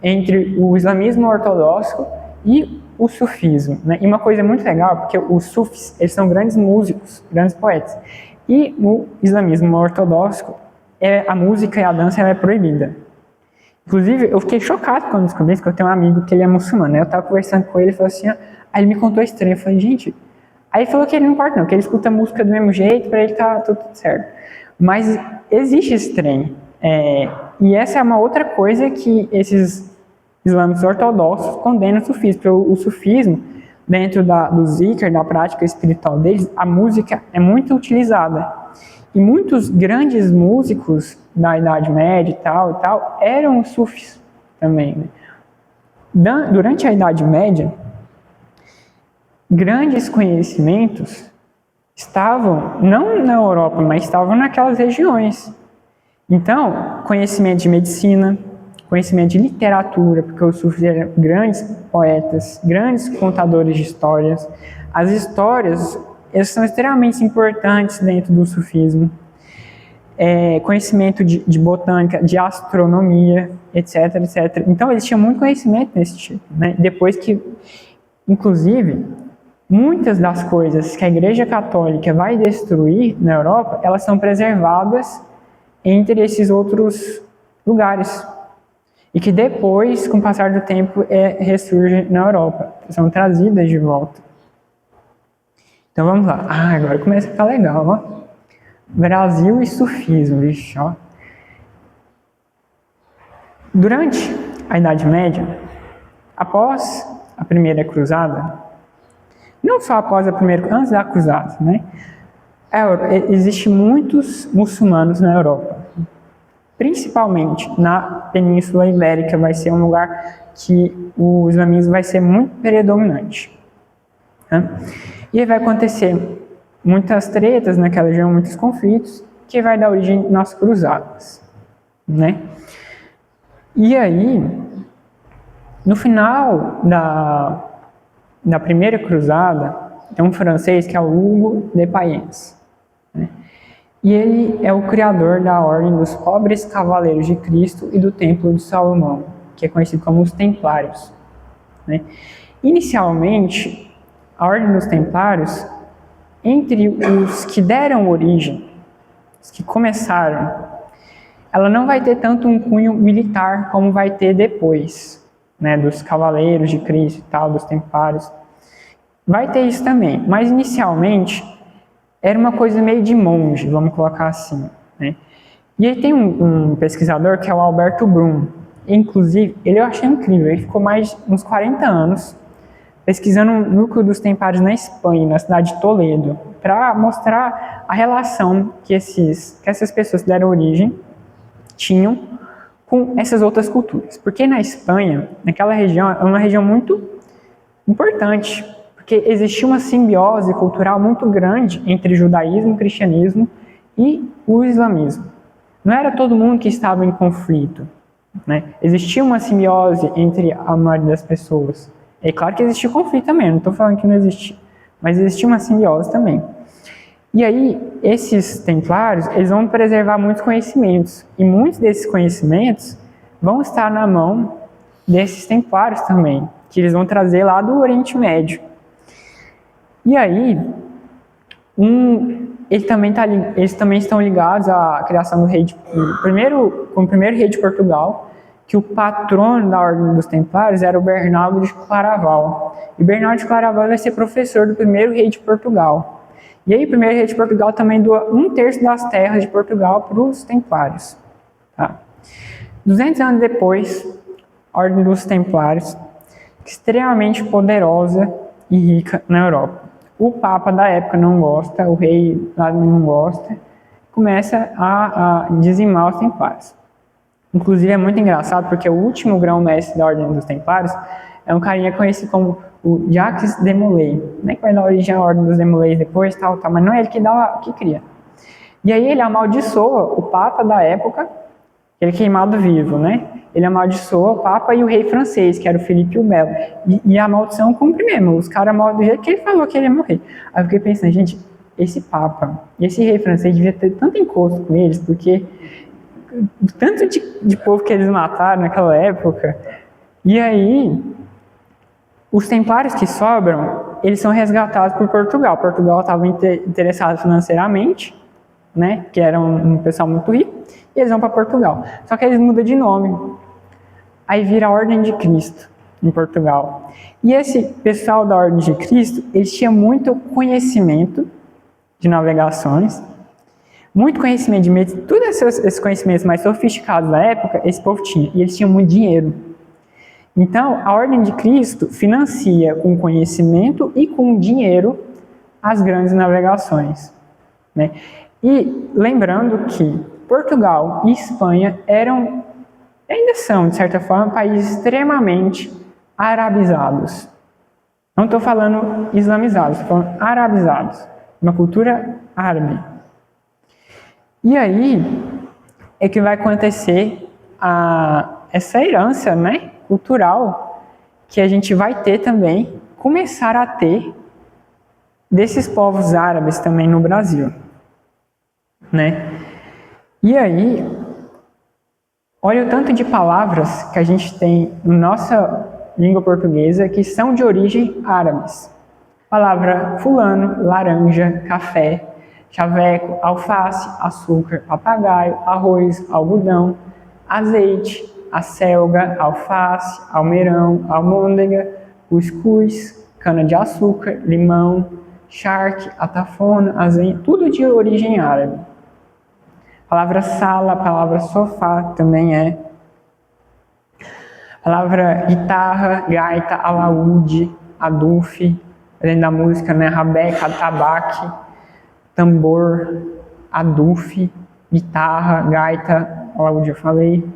entre o islamismo ortodoxo e o sufismo, né? E uma coisa muito legal, porque os sufis, eles são grandes músicos, grandes poetas. E no islamismo ortodoxo, a música e a dança é proibida. Inclusive, eu fiquei chocado quando descobri isso, que eu tenho um amigo que ele é muçulmano, né? Eu estava conversando com ele, ele falou assim, aí ele me contou estranho, eu falei, gente... Aí ele falou que ele não importa não, que ele escuta a música do mesmo jeito, para ele tá tudo certo. Mas existe esse trem. E essa é uma outra coisa que esses islâmicos ortodoxos condenam o sufismo. Porque o sufismo, dentro do zikr, da prática espiritual deles, a música é muito utilizada. E muitos grandes músicos da Idade Média e tal, eram sufis também. Né? Durante a Idade Média, grandes conhecimentos estavam, não na Europa, mas estavam naquelas regiões. Então, conhecimento de medicina, conhecimento de literatura, porque os sufis eram grandes poetas, grandes contadores de histórias. As histórias, elas são extremamente importantes dentro do sufismo. Conhecimento de botânica, de astronomia, etc, etc. Então, eles tinham muito conhecimento nesse tipo. Né? Depois que, inclusive, muitas das coisas que a Igreja Católica vai destruir na Europa, elas são preservadas entre esses outros lugares. E que depois, com o passar do tempo, ressurgem na Europa. São trazidas de volta. Então vamos lá. Agora começa a ficar legal, ó. Brasil e sufismo, vixe, ó. Durante a Idade Média, após a Primeira Cruzada, não só após a primeira, antes da cruzada, né? Existem muitos muçulmanos na Europa. Principalmente na Península Ibérica, vai ser um lugar que o islamismo vai ser muito predominante. Né? E aí vai acontecer muitas tretas naquela região, muitos conflitos, que vai dar origem nas cruzadas. Né? E aí, no final da primeira cruzada, tem um francês que é o Hugo de Payens. Né? E ele é o criador da Ordem dos Pobres Cavaleiros de Cristo e do Templo de Salomão, que é conhecido como os Templários. Né? Inicialmente, a Ordem dos Templários, entre os que deram origem, os que começaram, ela não vai ter tanto um cunho militar como vai ter depois. Né, dos Cavaleiros de Cristo e tal, dos Templários. Vai ter isso também, mas inicialmente era uma coisa meio de monge, vamos colocar assim. Né? E aí tem um pesquisador que é o Alberto Brum. Inclusive, ele eu achei incrível, ele ficou mais uns 40 anos pesquisando um núcleo dos Templários na Espanha, na cidade de Toledo, para mostrar a relação que essas pessoas que deram origem tinham com essas outras culturas. Porque na Espanha, naquela região, é uma região muito importante, porque existia uma simbiose cultural muito grande entre judaísmo, cristianismo e o islamismo. Não era todo mundo que estava em conflito. Né? Existia uma simbiose entre a maioria das pessoas. É claro que existia conflito também, não estou falando que não existia, mas existia uma simbiose também. E aí, esses templários, eles vão preservar muitos conhecimentos. E muitos desses conhecimentos vão estar na mão desses templários também, que eles vão trazer lá do Oriente Médio. E aí, eles também estão ligados à criação do primeiro rei de Portugal, que o patrono da Ordem dos Templários era o Bernardo de Claraval. E Bernardo de Claraval vai ser professor do primeiro rei de Portugal. E aí o primeiro rei de Portugal também doa 1/3 das terras de Portugal para os Templários. Tá? 200 anos depois, a Ordem dos Templários, extremamente poderosa e rica na Europa. O Papa da época não gosta, o rei lá não gosta, começa a dizimar os Templários. Inclusive é muito engraçado porque o último grão-mestre da Ordem dos Templários é um carinha conhecido como o Jacques de Molay, né, que vai dar origem à Ordem dos Demolay depois, tal, mas não é ele que cria. E aí ele amaldiçoa o Papa da época, ele é queimado vivo, né? Ele amaldiçoa o Papa e o rei francês, que era o Felipe o Belo. E a maldição cumpre mesmo, os caras morrem do jeito que ele falou que ele ia morrer. Aí eu fiquei pensando, gente, esse Papa, esse rei francês devia ter tanto encosto com eles, porque tanto de povo que eles mataram naquela época. E aí, Os templários que sobram, eles são resgatados por Portugal. Portugal estava interessado financeiramente, né, que era um pessoal muito rico, e eles vão para Portugal. Só que eles mudam de nome. Aí vira a Ordem de Cristo em Portugal. E esse pessoal da Ordem de Cristo, eles tinham muito conhecimento de navegações, muito conhecimento de medicina, todos esses conhecimentos mais sofisticados da época, esse povo tinha, e eles tinham muito dinheiro. Então, a Ordem de Cristo financia com conhecimento e com dinheiro as grandes navegações, né? E lembrando que Portugal e Espanha ainda são, de certa forma, países extremamente arabizados. Não estou falando islamizados, estou falando arabizados, uma cultura árabe. E aí é que vai acontecer essa herança, né, cultural que a gente vai ter também, começar a ter desses povos árabes também no Brasil, né? E aí, olha o tanto de palavras que a gente tem na nossa língua portuguesa que são de origem árabes. Palavra fulano, laranja, café, chaveco, alface, açúcar, papagaio, arroz, algodão, azeite, acelga, alface, almeirão, almôndega, cuscuz, cana-de-açúcar, limão, charque, atafona, azeite, tudo de origem árabe. Palavra sala, palavra sofá também é. Palavra guitarra, gaita, alaúde, adufe, dentro da música, né, rabeca, atabaque, tambor, adufe, guitarra, gaita, alaúde eu falei.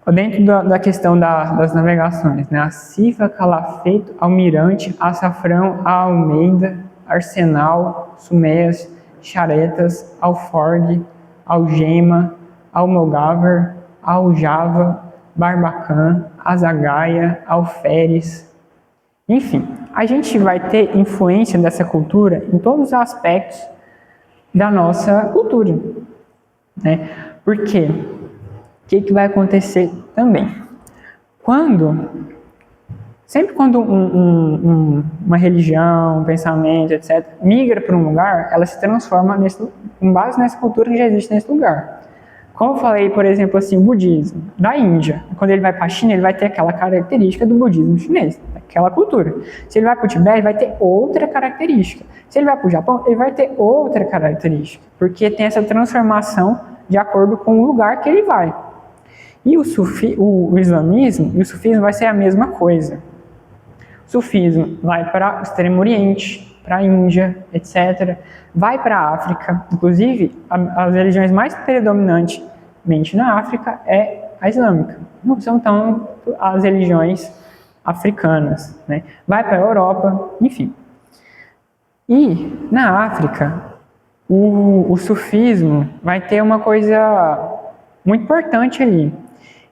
Dentro da questão das navegações, né, a cifa, calafeto, almirante, açafrão, almeida, arsenal, sumeias, charetas, alforgue, algema, almogáver, aljava, barbacã, azagaia, alferes. Enfim, a gente vai ter influência dessa cultura em todos os aspectos da nossa cultura, né? Por quê? O que vai acontecer também? Sempre quando uma religião, um pensamento, etc., migra para um lugar, ela se transforma com base nessa cultura que já existe nesse lugar. Como eu falei, por exemplo, assim, o budismo da Índia, quando ele vai para a China, ele vai ter aquela característica do budismo chinês, aquela cultura. Se ele vai para o Tibete, ele vai ter outra característica. Se ele vai para o Japão, ele vai ter outra característica, porque tem essa transformação de acordo com o lugar que ele vai. E o islamismo e o sufismo vai ser a mesma coisa. O sufismo vai para o Extremo Oriente, para a Índia, etc. Vai para a África. Inclusive, as religiões mais predominantemente na África é a islâmica. Não são tão as religiões africanas, né? Vai para a Europa, enfim. E na África, o sufismo vai ter uma coisa muito importante ali.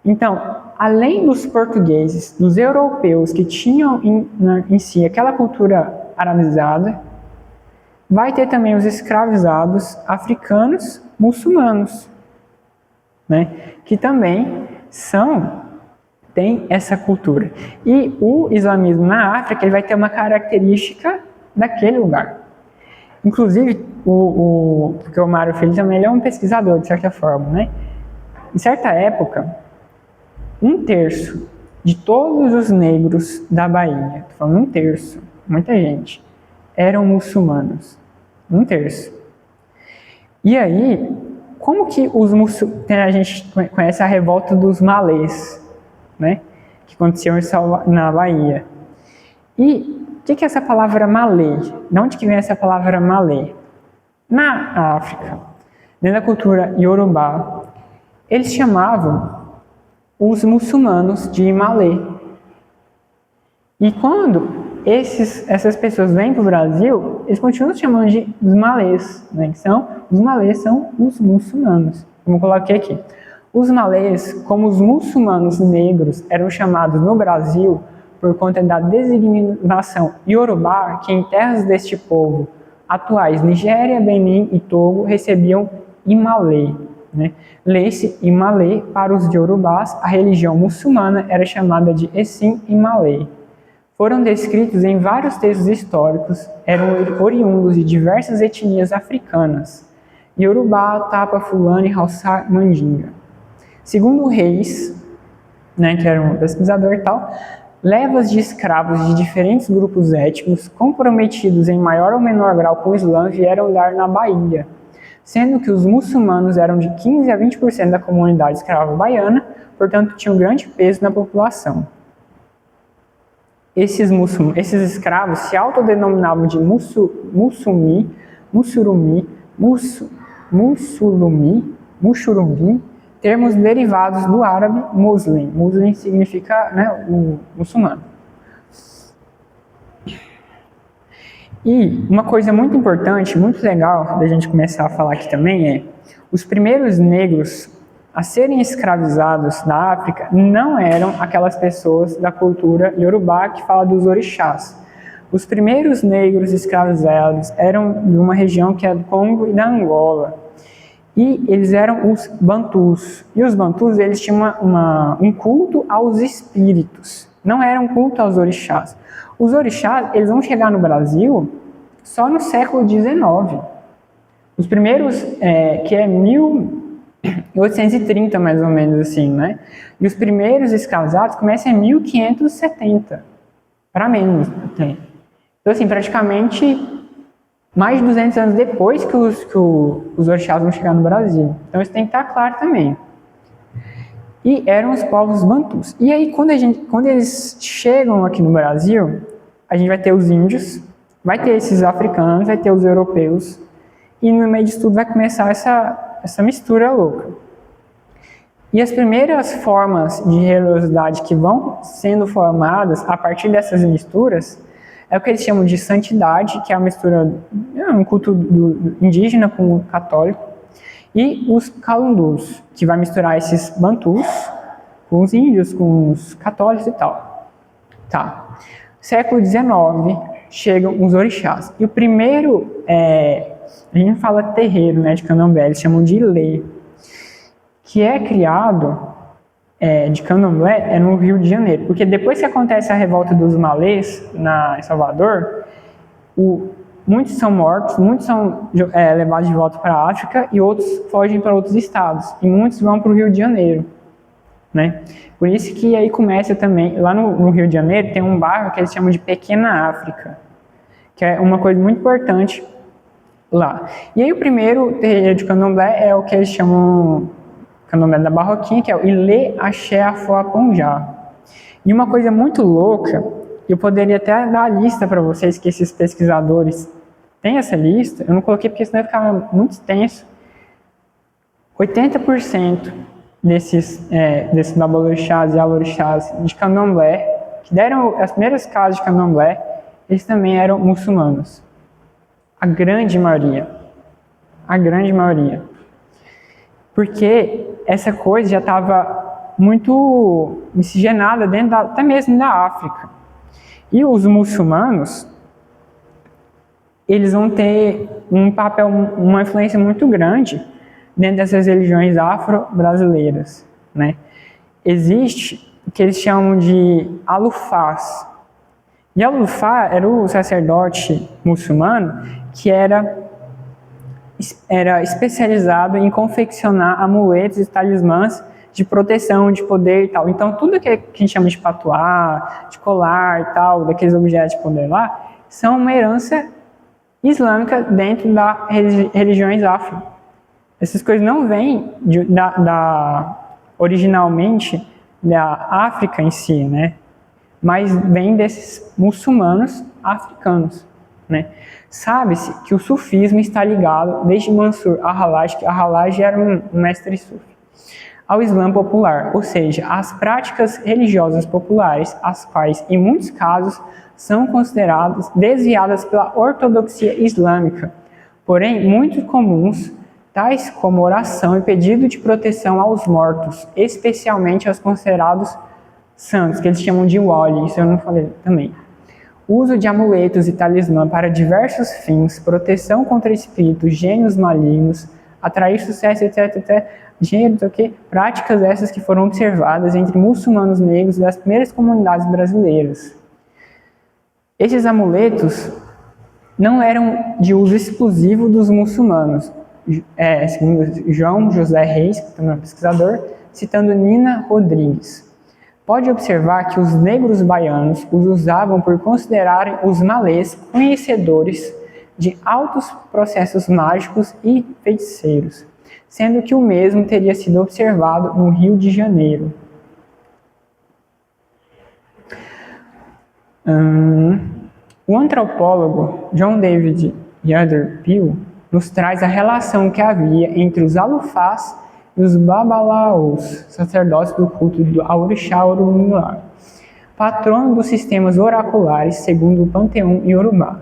Então, além dos portugueses, dos europeus que tinham em si aquela cultura arabizada, vai ter também os escravizados africanos muçulmanos, né, que também têm essa cultura. E o islamismo na África ele vai ter uma característica daquele lugar. Inclusive, porque o Mário Filho também ele é um pesquisador, de certa forma, né? Em certa época, 1/3 de todos os negros da Bahia, tô falando 1/3, muita gente, eram muçulmanos. 1/3. E aí, como que a gente conhece a revolta dos malês, né? Que aconteceu na Bahia. E o que é essa palavra malê? De onde que vem essa palavra malê? Na África, dentro da cultura iorubá, eles chamavam os muçulmanos de malê. E quando essas pessoas vêm para o Brasil, eles continuam chamando de os malês, né? Os malês são os muçulmanos. Como eu coloquei aqui. Os malês, como os muçulmanos negros, eram chamados no Brasil por conta da designação iorubá, que em terras deste povo, atuais Nigéria, Benin e Togo, recebiam Imalê. Né? Lê-se Imalê para os iorubás, a religião muçulmana era chamada de Essim Imalê. foram descritos em vários textos históricos, eram oriundos de diversas etnias africanas: Yorubá, Tapa, Fulani, Hausa, Mandinga. Segundo Reis, que era um pesquisador e tal, levas de escravos de diferentes grupos étnicos, comprometidos em maior ou menor grau com o Islã, vieram dar na Bahia, sendo que os muçulmanos eram de 15% a 20% da comunidade escrava baiana, portanto tinham grande peso na população. Esses escravos se autodenominavam de muçulmi, termos derivados do árabe muslim. Muslim significa, o muçulmano. E uma coisa muito importante, muito legal da gente começar a falar aqui também é: os primeiros negros a serem escravizados na África não eram aquelas pessoas da cultura Yorubá que fala dos orixás. Os primeiros negros escravizados eram de uma região que é do Congo e da Angola. E eles eram os bantus. E os bantus, eles tinham um culto aos espíritos. Não era um culto aos orixás. Os orixás, eles vão chegar no Brasil só no século XIX. Os primeiros, que é 1830 mais ou menos assim, né? E os primeiros escravizados começam em 1570. Para menos, até. Então, assim, praticamente mais de 200 anos depois que os orixás vão chegar no Brasil. Então isso tem que estar claro também. E eram os povos bantus. E aí quando eles chegam aqui no Brasil, a gente vai ter os índios, vai ter esses africanos, vai ter os europeus, e no meio disso tudo vai começar essa mistura louca. E as primeiras formas de religiosidade que vão sendo formadas a partir dessas misturas é o que eles chamam de santidade, que é a mistura, um culto indígena com o católico, e os calundus, que vai misturar esses bantus com os índios, com os católicos e tal. Tá. Século XIX, chegam os orixás. E o primeiro, a gente fala terreiro, de candomblé, eles chamam de ilê, que é criado de candomblé é no Rio de Janeiro, porque depois que acontece a revolta dos malês em Salvador, muitos são mortos, muitos são levados de volta para a África e outros fogem para outros estados, e muitos vão para o Rio de Janeiro, Por isso que aí começa também, lá no Rio de Janeiro tem um bairro que eles chamam de Pequena África, que é uma coisa muito importante lá. E aí o primeiro terreiro de candomblé é o que eles chamam candomblé da Barroquinha, que é o Ilê Axé Afuaponjá. E uma coisa muito louca, eu poderia até dar a lista para vocês, que esses pesquisadores têm essa lista, eu não coloquei porque senão ia ficar muito extenso. 80% desses babalorixás e alorixás de candomblé, que deram as primeiras casas de candomblé, eles também eram muçulmanos. A grande maioria. Porque essa coisa já estava muito miscigenada até mesmo da África. E os muçulmanos, eles vão ter um papel, uma influência muito grande dentro dessas religiões afro-brasileiras, Existe o que eles chamam de alufás. E alufá era o sacerdote muçulmano que era especializado em confeccionar amuletos e talismãs de proteção, de poder e tal. Então, tudo que a gente chama de patuá, de colar e tal, daqueles objetos de poder lá, são uma herança islâmica dentro das religiões afro. Essas coisas não vêm originalmente da África em si, mas vêm desses muçulmanos africanos, Sabe-se que o sufismo está ligado desde Mansur al-Hallaj, que al-Hallaj era um mestre sufi, ao Islã popular, ou seja, às práticas religiosas populares, as quais, em muitos casos, são consideradas desviadas pela ortodoxia islâmica, porém muito comuns, tais como oração e pedido de proteção aos mortos, especialmente aos considerados santos, que eles chamam de wali, isso eu não falei também. Uso de amuletos e talismã para diversos fins, proteção contra espíritos, gênios malignos, atrair sucesso, etc. Práticas essas que foram observadas entre muçulmanos negros das primeiras comunidades brasileiras. Esses amuletos não eram de uso exclusivo dos muçulmanos, segundo João José Reis, que também é um pesquisador, citando Nina Rodrigues. Pode observar que os negros baianos os usavam por considerarem os malês conhecedores de altos processos mágicos e feiticeiros, sendo que o mesmo teria sido observado no Rio de Janeiro. O antropólogo John David Yander Peel nos traz a relação que havia entre os alufás e os babalaos, sacerdotes do culto do Orixá Orunmila, patrono dos sistemas oraculares segundo o panteão iorubá.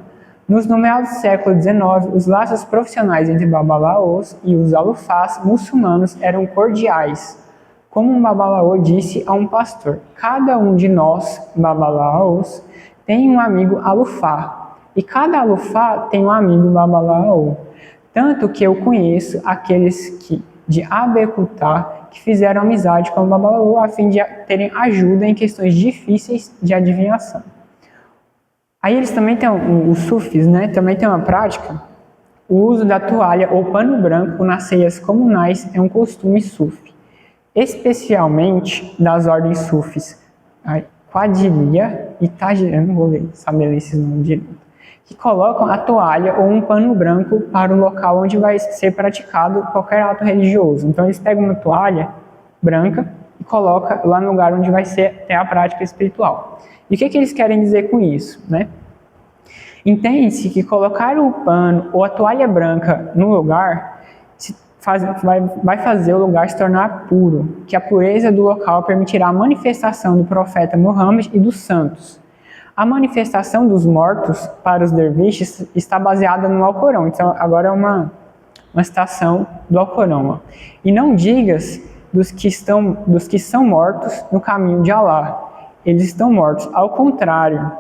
Nos meados do século XIX, os laços profissionais entre babalaos e os alufás muçulmanos eram cordiais. Como um babalaô disse a um pastor: cada um de nós, babalaos, tem um amigo alufá, e cada alufá tem um amigo babalaô. Tanto que eu conheço aqueles que, de Abecutá, que fizeram amizade com o babalaô a fim de terem ajuda em questões difíceis de adivinhação. Aí eles também têm, os sufis, né, também tem uma prática. O uso da toalha ou pano branco nas ceias comunais é um costume sufi, especialmente das ordens sufis Quadrilha e Tajir, eu não vou saber ler esses nomes direito, que colocam a toalha ou um pano branco para o local onde vai ser praticado qualquer ato religioso. Então eles pegam uma toalha branca e colocam lá no lugar onde vai ter a prática espiritual. E o que eles querem dizer com isso, né? Entende-se que colocar o pano ou a toalha branca no lugar vai fazer o lugar se tornar puro, que a pureza do local permitirá a manifestação do profeta Muhammad e dos santos. A manifestação dos mortos para os derviches está baseada no Alcorão. Então agora é uma citação do Alcorão. Ó. E não digas dos que são mortos no caminho de Alá. Eles estão mortos, ao contrário,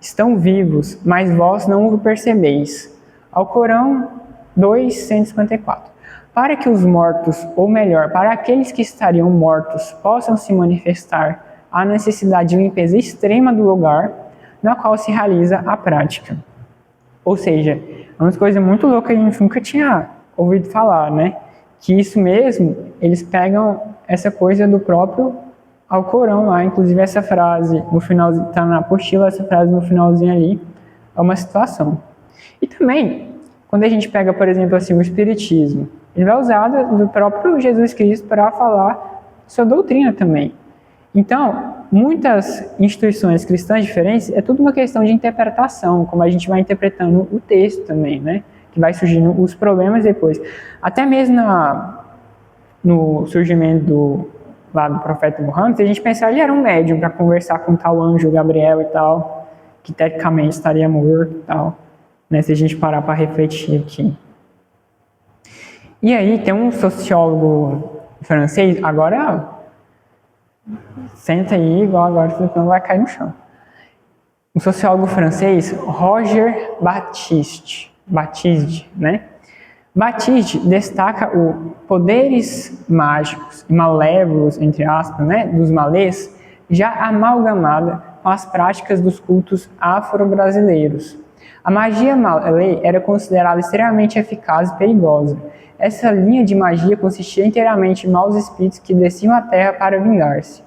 estão vivos, mas vós não o percebeis. Alcorão 2:154. Para que os mortos, ou melhor, para aqueles que estariam mortos, possam se manifestar, há necessidade de limpeza extrema do lugar na qual se realiza a prática. Ou seja, é uma coisa muito louca que a gente nunca tinha ouvido falar, né? Que isso mesmo, eles pegam essa coisa do próprio Alcorão lá, inclusive essa frase no finalzinho, está na apostila, essa frase no finalzinho ali, é uma situação. E também, quando a gente pega, por exemplo, assim, o Espiritismo, ele vai usar do próprio Jesus Cristo para falar sua doutrina também. Então, muitas instituições cristãs diferentes, é tudo uma questão de interpretação, como a gente vai interpretando o texto também, né? Que vai surgindo os problemas depois. Até mesmo no surgimento do profeta Muhammad, a gente pensava que ele era um médium para conversar com tal anjo Gabriel e tal, que tecnicamente estaria morto e tal, né? Se a gente parar para refletir aqui. E aí tem um sociólogo francês, agora senta aí, igual agora, senão vai cair no chão. Um sociólogo francês, Roger Baptiste, né? Baptiste destaca os poderes mágicos e malévolos, entre aspas, né, dos malês, já amalgamada com as práticas dos cultos afro-brasileiros. A magia malê era considerada extremamente eficaz e perigosa. Essa linha de magia consistia inteiramente em maus espíritos que desciam à terra para vingar-se.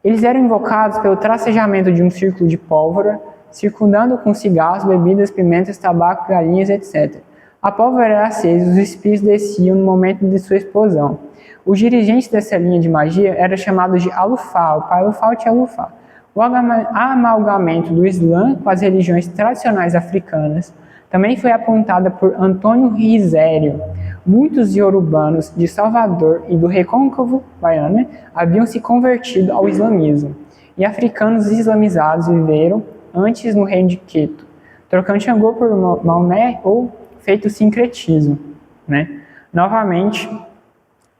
Eles eram invocados pelo tracejamento de um círculo de pólvora, circundando com cigarros, bebidas, pimentas, tabaco, galinhas, etc. A pólvora era acesa e os espíritos desciam no momento de sua explosão. Os dirigentes dessa linha de magia eram chamados de alufá, o pai alufá, o tia alufá. O amalgamento do Islã com as religiões tradicionais africanas também foi apontada por Antônio Risério. Muitos iorubanos de Salvador e do Recôncavo Baiano haviam se convertido ao islamismo, e africanos islamizados viveram antes no reino de Queto, trocando Xangô por Maomé ou feito sincretismo, né? Novamente,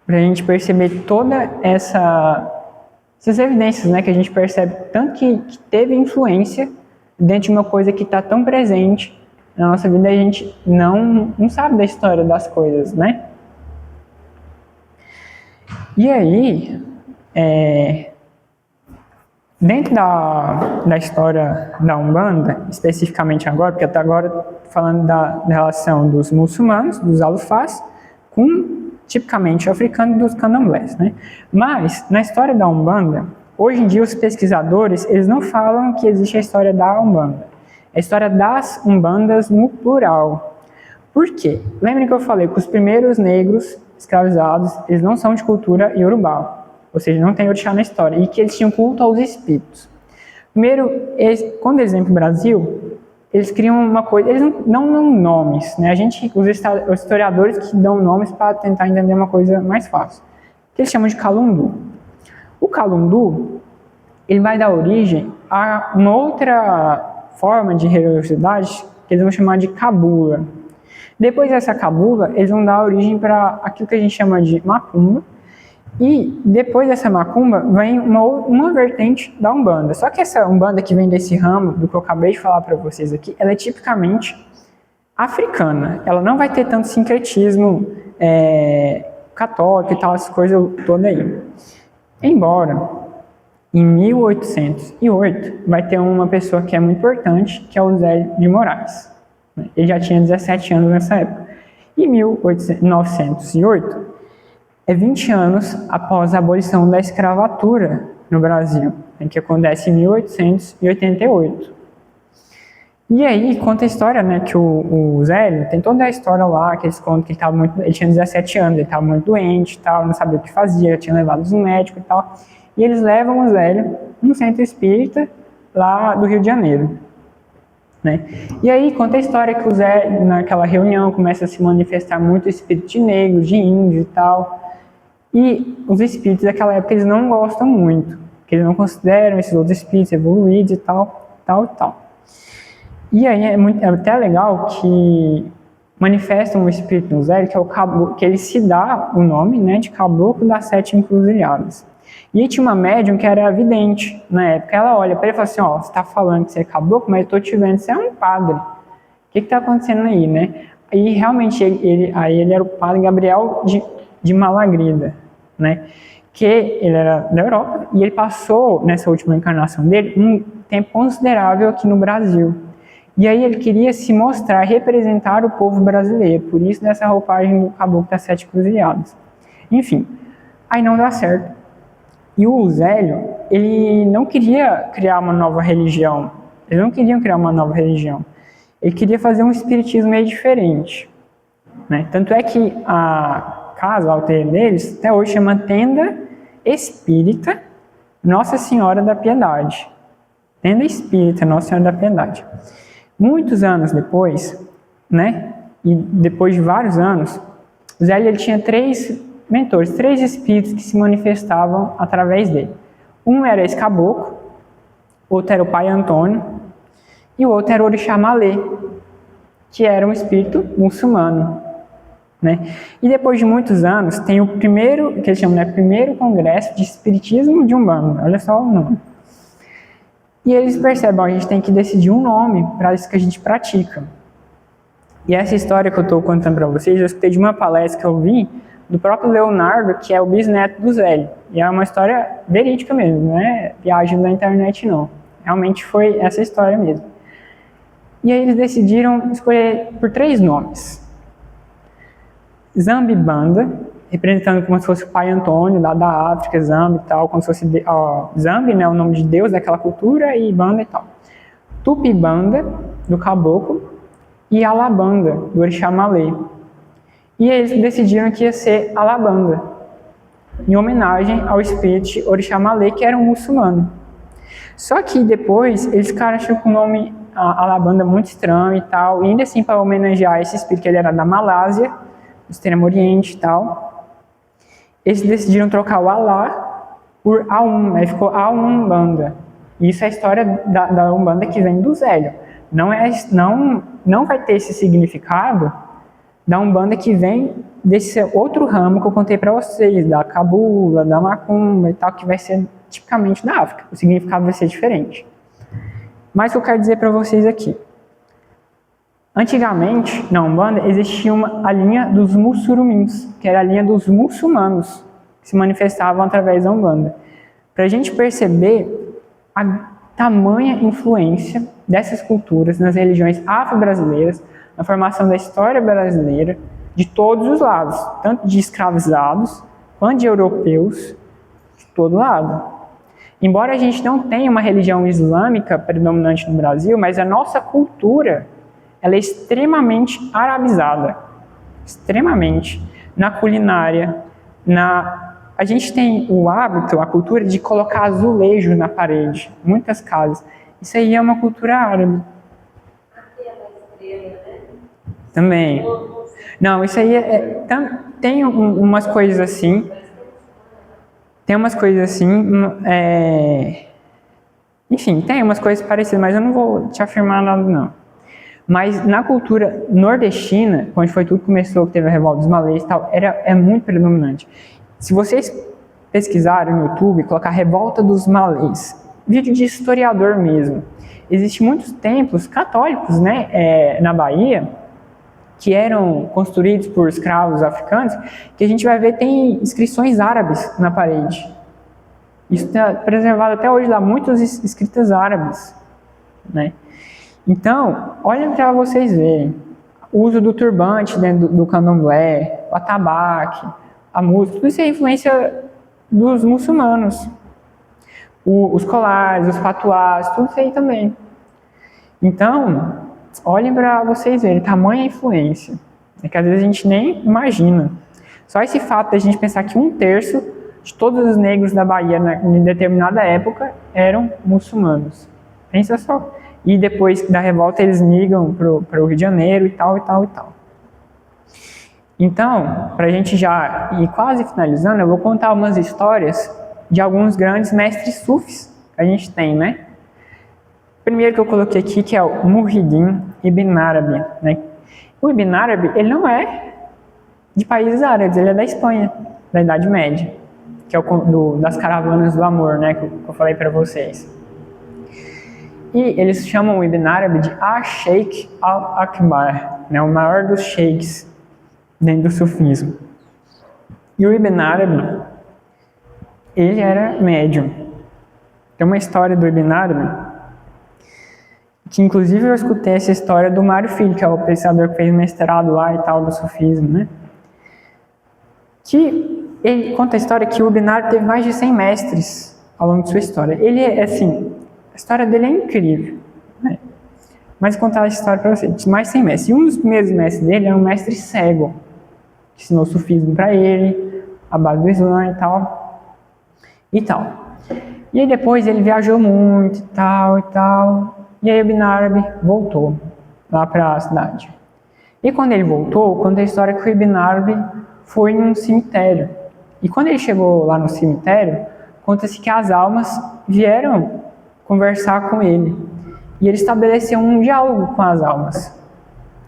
para a gente perceber toda essas evidências, né, que a gente percebe tanto que teve influência dentro de uma coisa que está tão presente na nossa vida, a gente não sabe da história das coisas, né? E aí, Dentro da história da Umbanda, especificamente agora, porque até agora falando da relação dos muçulmanos, dos alufás, com tipicamente africanos dos candomblés, né? Mas na história da Umbanda, hoje em dia os pesquisadores eles não falam que existe a história da Umbanda, é a história das Umbandas no plural. Por quê? Lembrem que eu falei que os primeiros negros escravizados eles não são de cultura iorubá. Ou seja, não tem orixá na história, e que eles tinham culto aos espíritos. Primeiro, quando eles vêm para o Brasil, eles criam uma coisa, eles não dão nomes, né? Os historiadores que dão nomes para tentar entender uma coisa mais fácil, que eles chamam de calundu. O calundu, ele vai dar origem a uma outra forma de religiosidade, que eles vão chamar de cabula. Depois dessa cabula, eles vão dar origem para aquilo que a gente chama de macumba, e depois dessa macumba vem uma vertente da Umbanda. Só que essa Umbanda que vem desse ramo, do que eu acabei de falar para vocês aqui, ela é tipicamente africana. Ela não vai ter tanto sincretismo católico e tal, essas coisas todas aí. Embora, em 1808, vai ter uma pessoa que é muito importante, que é o Zé de Moraes. Ele já tinha 17 anos nessa época. Em 1908, 20 anos após a abolição da escravatura no Brasil, que acontece em 1888. E aí conta a história, né, que o Zélio, tem toda a história lá, que eles contam que ele tinha 17 anos, ele estava muito doente, tal, não sabia o que fazia, tinha levado os médicos e tal, e eles levam o Zélio no centro espírita lá do Rio de Janeiro. Né? E aí conta a história que o Zé, naquela reunião, começa a se manifestar muito espírito de negros, de índios e tal. E os espíritos daquela época eles não gostam muito, porque eles não consideram esses outros espíritos evoluídos e tal. E aí é até legal que manifestam um espírito no Zé, que é o caboclo, que ele se dá o nome, né, de Caboclo das Sete Encruzilhadas. E aí tinha uma médium que era vidente na época. Ela olha para ele e fala assim: ó, você está falando que você é caboclo, mas eu estou te vendo, você é um padre. O que está acontecendo aí, né? E realmente ele era o padre Gabriel de Malagrida, né? Que ele era da Europa e ele passou, nessa última encarnação dele, um tempo considerável aqui no Brasil. E aí ele queria se mostrar, representar o povo brasileiro, por isso dessa roupagem do Caboclo das Sete Encruzilhadas. Enfim, aí não dá certo. E o Zélio, ele não queria criar uma nova religião. Eles não queriam criar uma nova religião. Ele queria fazer um espiritismo meio diferente, né? Tanto é que a casa, o altar deles, até hoje chama Tenda Espírita Nossa Senhora da Piedade. Tenda Espírita Nossa Senhora da Piedade. Muitos anos depois, né? E depois de vários anos, o Zélio ele tinha três mentores, três espíritos que se manifestavam através dele. Um era esse caboclo, outro era o pai Antônio, e o outro era o Orixá Malê, que era um espírito muçulmano. Né? E depois de muitos anos, tem o primeiro, que eles chamam, né, primeiro congresso de espiritismo de Umbanda, olha só o nome. E eles percebem, a gente tem que decidir um nome para isso que a gente pratica. E essa história que eu estou contando para vocês, eu escutei de uma palestra que eu vi, do próprio Leonardo, que é o bisneto do Zélio. E é uma história verídica mesmo, não é viagem da internet não. Realmente foi essa história mesmo. E aí eles decidiram escolher por 3 nomes. Zambibanda, representando como se fosse o pai Antônio, lá da África, Zambi e tal, como se fosse Zambi, né, o nome de Deus daquela cultura, e Banda e tal. Tupibanda, do Caboclo, e Alabanda, do Orixá Malê. E eles decidiram que ia ser Alabanda, em homenagem ao espírito Orixá Malê, que era um muçulmano. Só que depois eles acham com o nome Alabanda muito estranho e tal, e ainda assim para homenagear esse espírito, que ele era da Malásia, do Extremo Oriente e tal, eles decidiram trocar o Alá por Aum, aí ficou Aumbanda. E isso é a história da Umbanda que vem do Zélio. Não vai ter esse significado da Umbanda que vem desse outro ramo que eu contei para vocês, da Cabula, da Macumba e tal, que vai ser tipicamente da África. O significado vai ser diferente. Mas o que eu quero dizer para vocês aqui. Antigamente, na Umbanda, existia a linha dos mussurumins, que era a linha dos muçulmanos, que se manifestavam através da Umbanda. Para a gente perceber a tamanha influência dessas culturas nas religiões afro-brasileiras, na formação da história brasileira, de todos os lados, tanto de escravizados quanto de europeus, de todo lado. Embora a gente não tenha uma religião islâmica predominante no Brasil, mas a nossa cultura ela é extremamente arabizada, extremamente, na culinária, a gente tem o hábito, a cultura de colocar azulejo na parede, muitas casas. Isso aí é uma cultura árabe. Também. Não, isso aí tem umas coisas assim. Tem umas coisas assim. Enfim, tem umas coisas parecidas, mas eu não vou te afirmar nada, não. Mas na cultura nordestina, onde foi tudo que começou, que teve a revolta dos malês e tal, é muito predominante. Se vocês pesquisarem no YouTube, colocar Revolta dos Malês, vídeo de historiador mesmo, existem muitos templos católicos, né, na Bahia, que eram construídos por escravos africanos, que a gente vai ver tem inscrições árabes na parede. Isso está preservado até hoje lá, muitas escritas árabes, né? Então, olhem para vocês verem, o uso do turbante dentro do candomblé, o atabaque, a música, tudo isso é influência dos muçulmanos. Os colares, os patuás, tudo isso aí também. Então, olhem para vocês verem, tamanha influência. É que às vezes a gente nem imagina. Só esse fato de a gente pensar que 1/3 de todos os negros da Bahia em determinada época eram muçulmanos. Pensa só. E depois da revolta eles migram para o Rio de Janeiro e tal, e tal, e tal. Então, para a gente já ir quase finalizando, eu vou contar algumas histórias de alguns grandes mestres sufis que a gente tem, né? O primeiro que eu coloquei aqui, que é o Muhyiddin Ibn Arabi, né? O Ibn Arabi, ele não é de países árabes, ele é da Espanha, da Idade Média, que é das caravanas do amor, né? Que eu falei para vocês. E eles chamam o Ibn Arabi de A-Sheikh al-Akbar, né? O maior dos sheiks dentro do sufismo. E o Ibn Arabi, ele era médium. Tem uma história do Ibn Arabi, que inclusive eu escutei essa história do Mário Filho, que é o pesquisador que fez mestrado lá e tal, do sufismo, né? Que ele conta a história que o Ibn Arabi teve mais de 100 mestres ao longo de sua história. Ele é assim, a história dele é incrível, né? Mas vou contar a história para vocês. Mais de 100 mestres. E um dos primeiros mestres dele era um mestre cego, que ensinou o sufismo para ele, a base do Islã e tal. E aí depois ele viajou muito e tal. E aí o Ibn Arabi voltou lá para a cidade. E quando ele voltou, conta a história que o Ibn Arabi foi em um cemitério. E quando ele chegou lá no cemitério, conta-se que as almas vieram conversar com ele. E ele estabeleceu um diálogo com as almas,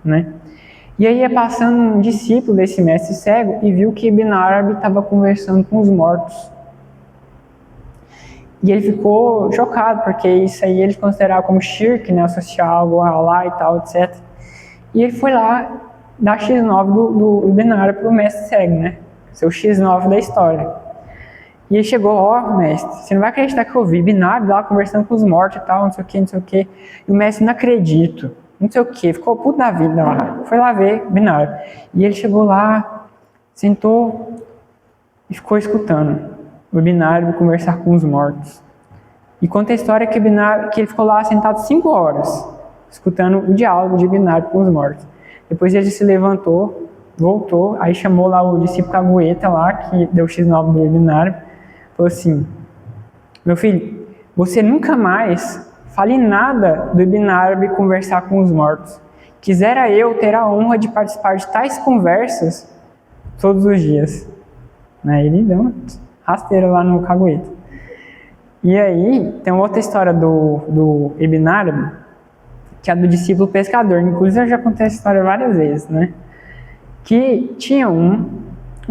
né? E aí ia passando um discípulo desse mestre cego e viu que Ibn Arabi estava conversando com os mortos. E ele ficou chocado, porque isso aí ele considerava como shirk, né? Associar algo a Allah e tal, etc. E ele foi lá dar X9 do Ibn Arabi para o mestre cego, né? Seu X9 da história. E ele chegou, ó, mestre, você não vai acreditar que eu vi Ibn Arabi lá conversando com os mortos e tal, não sei o que. E o mestre, não acredito, não sei o que, ficou puto da vida lá. Foi lá ver Ibn Arabi. E ele chegou lá, sentou e ficou escutando o Ibn Arabi conversar com os mortos. E conta a história que ele ficou lá sentado 5 horas, escutando o diálogo de Ibn Arabi com os mortos. Depois ele se levantou, voltou, aí chamou lá o discípulo Cagueta lá, que deu o X9 do Ibn Arabi, falou assim: meu filho, você nunca mais fale nada do Ibn Arabi conversar com os mortos. Quisera eu ter a honra de participar de tais conversas todos os dias. Aí ele deu uma rasteira lá no Cagueta. E aí, tem uma outra história do Ibn Arabi, que é do discípulo pescador. Inclusive, eu já contei essa história várias vezes, né? Que tinha um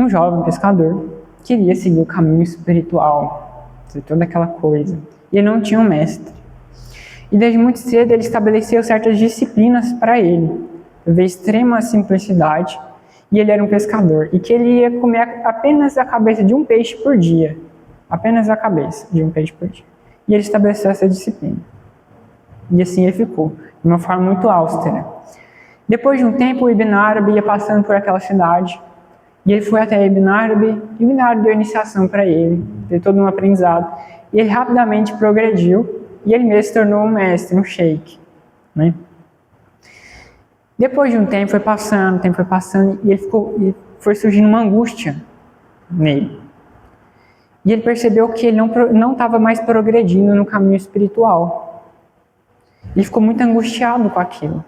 jovem pescador que queria seguir o caminho espiritual, toda aquela coisa. E ele não tinha um mestre. E desde muito cedo ele estabeleceu certas disciplinas para ele. Ver extrema simplicidade. E ele era um pescador. E que ele ia comer apenas a cabeça de um peixe por dia. Apenas a cabeça de um peixe por dia. e ele estabeleceu essa disciplina. E assim ele ficou, de uma forma muito austera. Depois de um tempo, o Ibn Arabi ia passando por aquela cidade, e ele foi até Ibn Arabi, e Ibn Arabi deu iniciação para ele, deu todo um aprendizado, e ele rapidamente progrediu, e ele mesmo se tornou um mestre, um sheik, né? Depois de um tempo foi passando, e e foi surgindo uma angústia nele. E ele percebeu que ele não estava mais progredindo no caminho espiritual. Ele ficou muito angustiado com aquilo.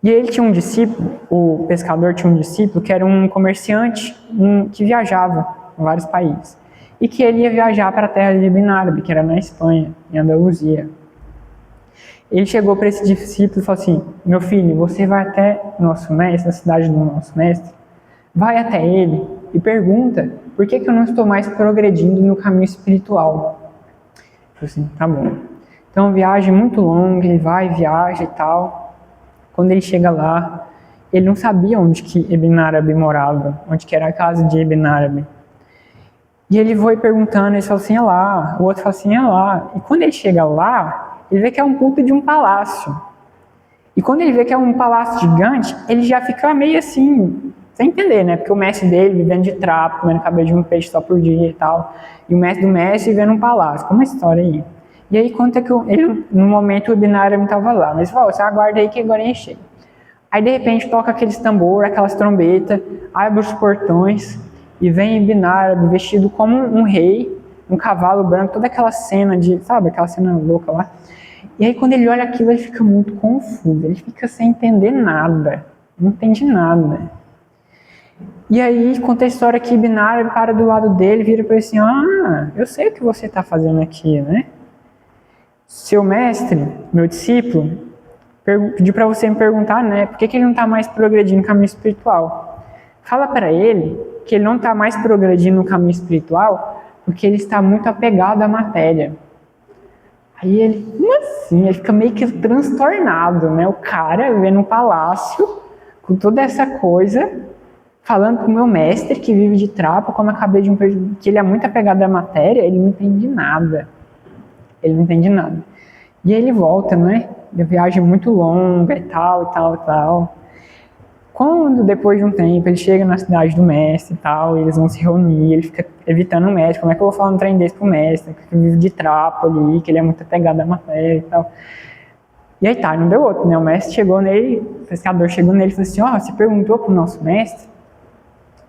E ele tinha um discípulo, o pescador tinha um discípulo que era um comerciante que viajava em vários países. E que ele ia viajar para a terra de Ibn Arabi, que era na Espanha, em Andaluzia. Ele chegou para esse discípulo e falou assim: meu filho, você vai até nosso mestre, na cidade do nosso mestre, vai até ele e pergunta por que eu não estou mais progredindo no caminho espiritual. Eu falei assim, tá bom. Então, viagem muito longa, ele vai, viaja e tal. Quando ele chega lá, ele não sabia onde que Ibn Arabi morava, onde que era a casa de Ibn Arabi. E ele foi perguntando, ele falou assim, é lá. O outro falou assim, é lá. E quando ele chega lá, ele vê que é um puta de um palácio. E quando ele vê que é um palácio gigante, ele já fica meio assim, sem entender, né? Porque o mestre dele vivendo de trapo, comendo cabeça de um peixe só por dia e tal. E o mestre do mestre vivendo num palácio. Como é a história aí? E aí conta que ele, no momento o Ibn Arabi estava lá. Mas ele falou, você aguarda aí que agora eu chego. Aí de repente toca aqueles tambor, aquelas trombetas, abre os portões e vem Ibn Arabi vestido como um rei, um cavalo branco, toda aquela cena de, sabe, aquela cena louca lá. E aí quando ele olha aquilo, ele fica muito confuso, ele fica sem entender nada, não entende nada. E aí conta a história que Ibn Arabi para do lado dele, vira para ele assim, eu sei o que você está fazendo aqui, né? Seu mestre, meu discípulo, pediu para você me perguntar, né, por que ele não está mais progredindo no caminho espiritual. Fala para ele que ele não está mais progredindo no caminho espiritual porque ele está muito apegado à matéria. Aí ele, como assim? Ele fica meio que transtornado, né? O cara vendo um palácio com toda essa coisa, falando com o meu mestre que vive de trapo, como acabei de que ele é muito apegado à matéria, ele não entende nada. Ele não entende nada. E aí ele volta, né? De viagem muito longa e tal. Quando, depois de um tempo, ele chega na cidade do mestre e tal, e eles vão se reunir, ele fica evitando o mestre. Como é que eu vou falar um trem desse pro mestre? Que vive de trapo ali, que ele é muito apegado à matéria e tal. E aí tá, não deu outro, né? O mestre chegou nele, o pescador chegou nele e falou assim, você perguntou pro nosso mestre?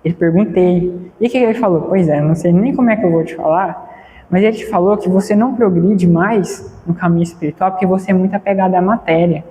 Ele perguntei. E o que ele falou? Pois é, não sei nem como é que eu vou te falar, mas ele te falou que você não progride mais no caminho espiritual porque você é muito apegado à matéria.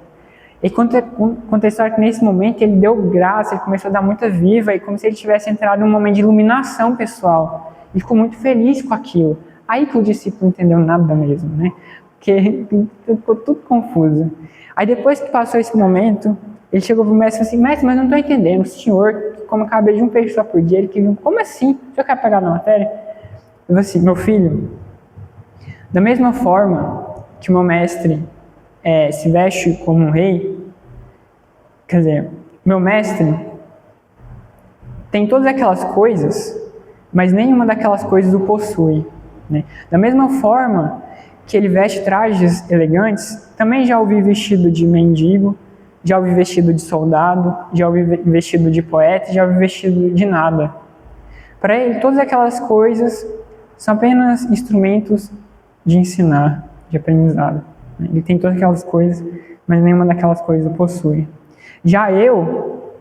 E conta a história que nesse momento ele deu graça, ele começou a dar muita viva, e como se ele tivesse entrado num momento de iluminação pessoal. Ele ficou muito feliz com aquilo. Aí que o discípulo não entendeu nada mesmo, né? Porque ficou tudo confuso. Aí depois que passou esse momento, ele chegou pro mestre e falou assim, mestre, mas não estou entendendo, o senhor que come cabeça de um peixe só por dia, ele que viu, como assim? O senhor quer pegar na matéria? Eu falei assim, meu filho, da mesma forma que o meu mestre se veste como um rei, quer dizer, meu mestre tem todas aquelas coisas, mas nenhuma daquelas coisas o possui, né? Da mesma forma que ele veste trajes elegantes, também já o vi vestido de mendigo, já o vi vestido de soldado, já o vi vestido de poeta, já o vi vestido de nada. Para ele, todas aquelas coisas são apenas instrumentos de ensinar, de aprendizado. Ele tem todas aquelas coisas, mas nenhuma daquelas coisas o possui. Já eu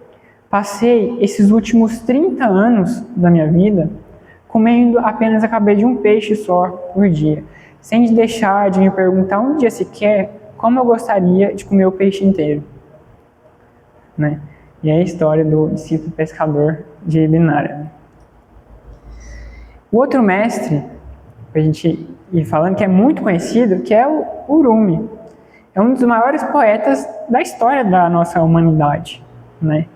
passei esses últimos 30 anos da minha vida comendo apenas a cabeça de um peixe só por dia, sem deixar de me perguntar um dia sequer como eu gostaria de comer o peixe inteiro, né? E é a história do discípulo pescador de Ibn Arabi. O outro mestre, a gente ir falando, que é muito conhecido, que é o Rumi. É um dos maiores poetas da história da nossa humanidade, né?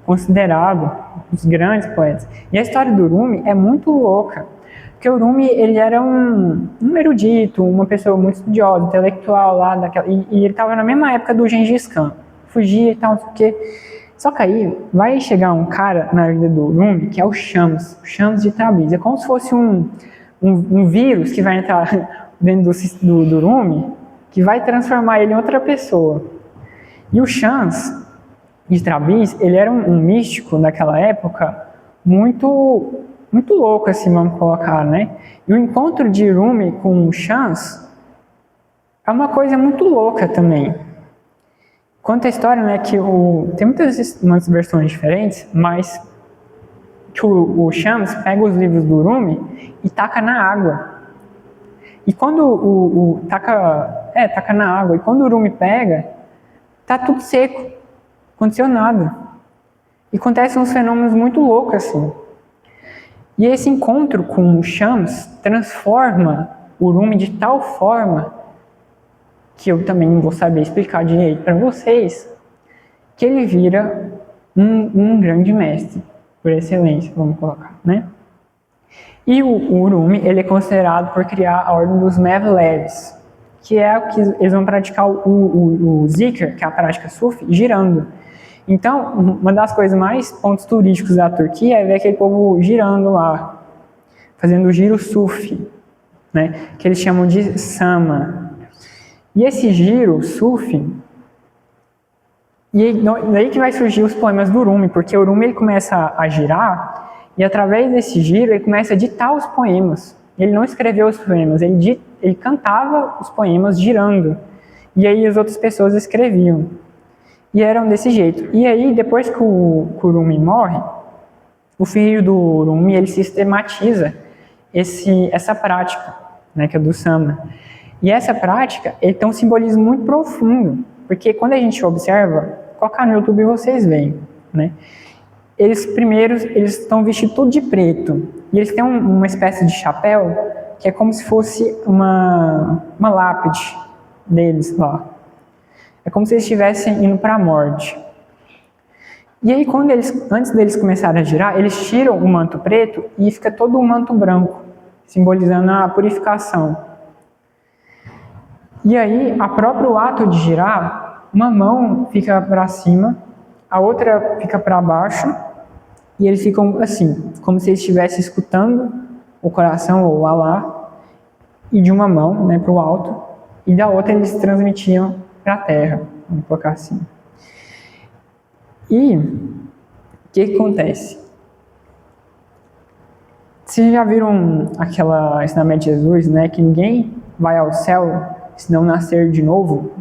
Considerado um dos grandes poetas. E a história do Rumi é muito louca, porque o Rumi, ele era um erudito, uma pessoa muito estudiosa, intelectual lá daquela, e ele estava na mesma época do Gengis Khan, fugia e tal, não sei o quê. Só que aí vai chegar um cara na vida do Rumi, que é o Shams de Tabriz. É como se fosse um vírus que vai entrar dentro do Rumi que vai transformar ele em outra pessoa. E o Shams de Trabiz, ele era um místico daquela época muito louco, assim, vamos colocar, né? E o encontro de Rumi com o Shams é uma coisa muito louca também. Conta a história, né, que tem muitas versões diferentes, mas que o Shams pega os livros do Rumi e taca na água. E quando taca na água, e quando o Rumi pega, tá tudo seco, não aconteceu nada. E acontecem uns fenômenos muito loucos assim. E esse encontro com o Shams transforma o Rumi de tal forma, que eu também não vou saber explicar direito para vocês, que ele vira um grande mestre, por excelência, vamos colocar, né? E o Rumi, ele é considerado por criar a ordem dos Mevlevis, que é o que eles vão praticar o Zikr, que é a prática Sufi, girando. Então, uma das coisas mais pontos turísticos da Turquia é ver aquele povo girando lá, fazendo o giro Sufi, né? Que eles chamam de Sama. E esse giro Sufi, e daí que vai surgir os poemas do Rumi, porque o Rumi ele começa a girar, e através desse giro ele começa a ditar os poemas. Ele não escreveu os poemas, ele cantava os poemas girando. E aí as outras pessoas escreviam. E eram desse jeito. E aí, depois que o Rumi morre, o filho do Rumi, ele sistematiza essa prática, né, que é do Sama. E essa prática, ele tem um simbolismo muito profundo. Porque quando a gente observa, colocar no YouTube vocês veem, né? Eles estão vestidos tudo de preto. E eles têm uma espécie de chapéu que é como se fosse uma lápide deles lá. É como se eles estivessem indo para a morte. E aí, antes deles começarem a girar, eles tiram o manto preto e fica todo um manto branco, simbolizando a purificação. E aí, a próprio ato de girar, uma mão fica para cima, a outra fica para baixo, e eles ficam assim, como se eles estivessem escutando o coração ou o Alá, e de uma mão, né, para o alto, e da outra eles transmitiam para a terra, vamos colocar assim. E o que acontece? Vocês já viram aquela ensinamento de Jesus, né, que ninguém vai ao céu se não nascer de novo?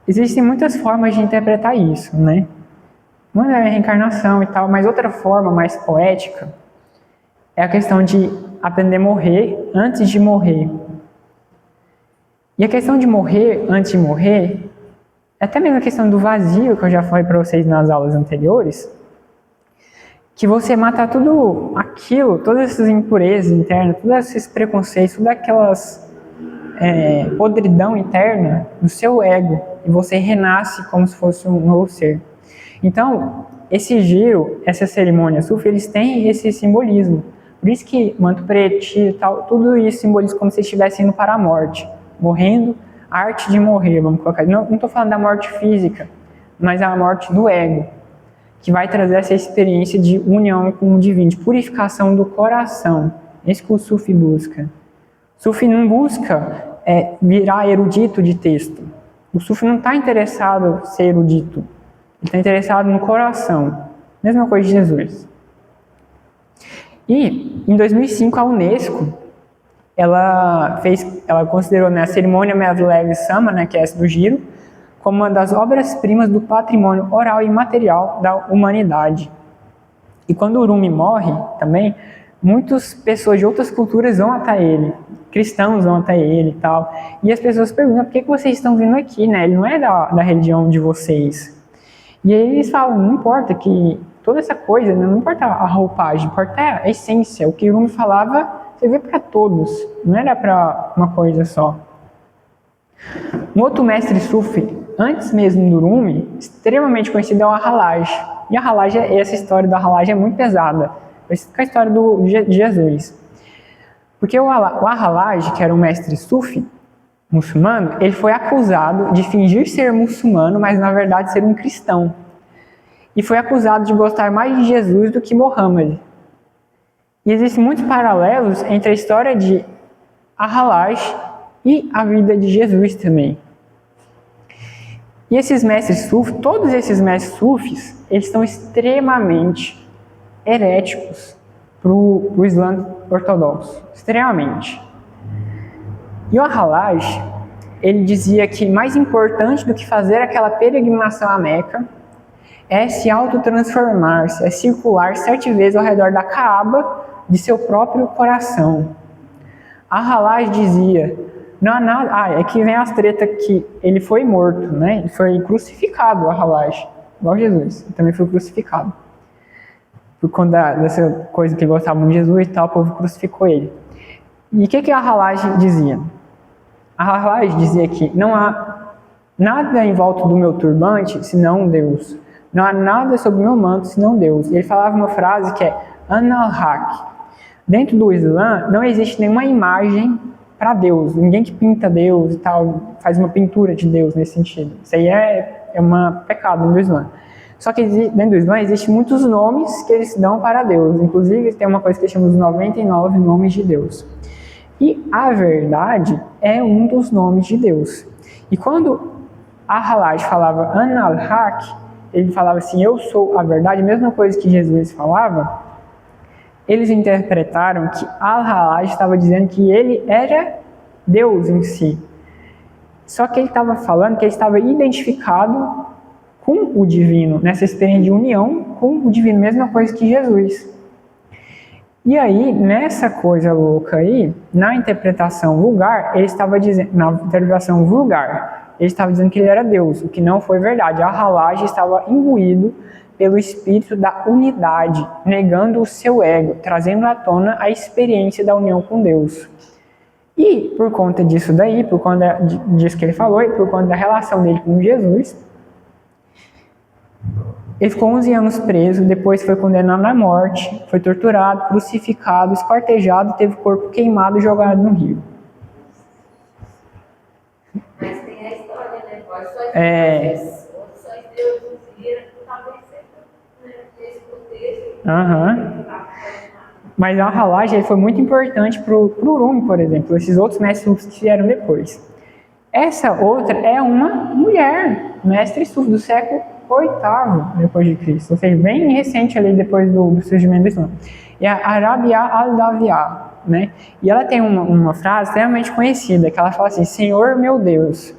Existem muitas formas de interpretar isso, né? Uma é a reencarnação e tal, mas outra forma mais poética é a questão de aprender a morrer antes de morrer. E a questão de morrer antes de morrer, é até mesmo a questão do vazio, que eu já falei para vocês nas aulas anteriores, que você mata tudo aquilo, todas essas impurezas internas, todos esses preconceitos, todas aquelas podridão interna do seu ego, e você renasce como se fosse um novo ser. Então, esse giro, essa cerimônia Sufi, eles têm esse simbolismo. Por isso que manto preto, e tal, tudo isso simboliza como se estivesse indo para a morte, morrendo, a arte de morrer, vamos colocar. Não estou falando da morte física, mas a morte do ego, que vai trazer essa experiência de união com o divino, de purificação do coração. É isso que o Sufi busca. O Sufi não busca virar erudito de texto. O Sufi não está interessado em ser erudito. Ele está interessado no coração. Mesma coisa de Jesus. E, em 2005, a Unesco, ela considerou, né, a cerimônia Mevlevi Sama, né, que é essa do giro, como uma das obras-primas do patrimônio oral e material da humanidade. E quando o Rumi morre, também, muitas pessoas de outras culturas vão até ele, cristãos vão até ele e tal, e as pessoas perguntam, por que vocês estão vindo aqui, né? Ele não é da religião de vocês. E aí eles falam, não importa que toda essa coisa, não importa a roupagem, importa a essência, o que o Rumi falava, servia para todos, não era para uma coisa só. Um outro mestre Sufi, antes mesmo do Rumi, extremamente conhecido é o Al-Hallaj. E essa história do Al-Hallaj é muito pesada, com a história de Jesus. Porque o Al-Hallaj, que era um mestre Sufi, muçulmano, ele foi acusado de fingir ser muçulmano, mas na verdade ser um cristão. E foi acusado de gostar mais de Jesus do que Muhammad. E existem muitos paralelos entre a história de a Halaj e a vida de Jesus também. E esses mestres sufis, todos esses mestres sufis, eles estão extremamente heréticos para o Islã ortodoxo, extremamente. E o Halaj, ele dizia que mais importante do que fazer aquela peregrinação à Meca é se autotransformar-se, é circular 7 vezes ao redor da Kaaba de seu próprio coração. A Halaj dizia, não há nada... é que vem as tretas que ele foi morto, né? Ele foi crucificado, a Halaj, igual Jesus, ele também foi crucificado. Por conta dessa coisa que ele gostava muito de Jesus e tal, o povo crucificou ele. E o que a Halaj dizia? A Halaj dizia que não há nada em volta do meu turbante senão Deus. Não há nada sobre o meu manto senão Deus. E ele falava uma frase que é Ana al-Haq. Dentro do Islã não existe nenhuma imagem para Deus. Ninguém que pinta Deus e tal, faz uma pintura de Deus nesse sentido. Isso aí é um pecado no Islã. Só que dentro do Islã existem muitos nomes que eles dão para Deus. Inclusive tem uma coisa que chama os 99 nomes de Deus. E a verdade é um dos nomes de Deus. E quando a Halaj falava Ana al-Haq, ele falava assim, eu sou a verdade, a mesma coisa que Jesus falava, eles interpretaram que Al-Halaj estava dizendo que ele era Deus em si. Só que ele estava falando que ele estava identificado com o divino, nessa experiência de união com o divino, mesma coisa que Jesus. E aí, nessa coisa louca aí, na interpretação vulgar, ele estava dizendo, ele estava dizendo que ele era Deus, o que não foi verdade. Al-Halaj estava imbuído pelo espírito da unidade, negando o seu ego, trazendo à tona a experiência da união com Deus. E por conta disso daí, por conta disso que ele falou, e por conta da relação dele com Jesus, ele ficou 11 anos preso, depois foi condenado à morte, foi torturado, crucificado, esquartejado, teve o corpo queimado e jogado no rio. Mas tem a história, né? Pode só Deus vira, talvez seja esse contexto. Mas a Halaj ele foi muito importante para o Rumi, por exemplo, esses outros mestres sufis que vieram depois. Essa outra é uma mulher, mestre sufi do século VIII depois de Cristo, ou seja, bem recente ali depois do surgimento do Islã. É a Arabia al-Dawiya, né? E ela tem uma frase extremamente conhecida, que ela fala assim, Senhor meu Deus,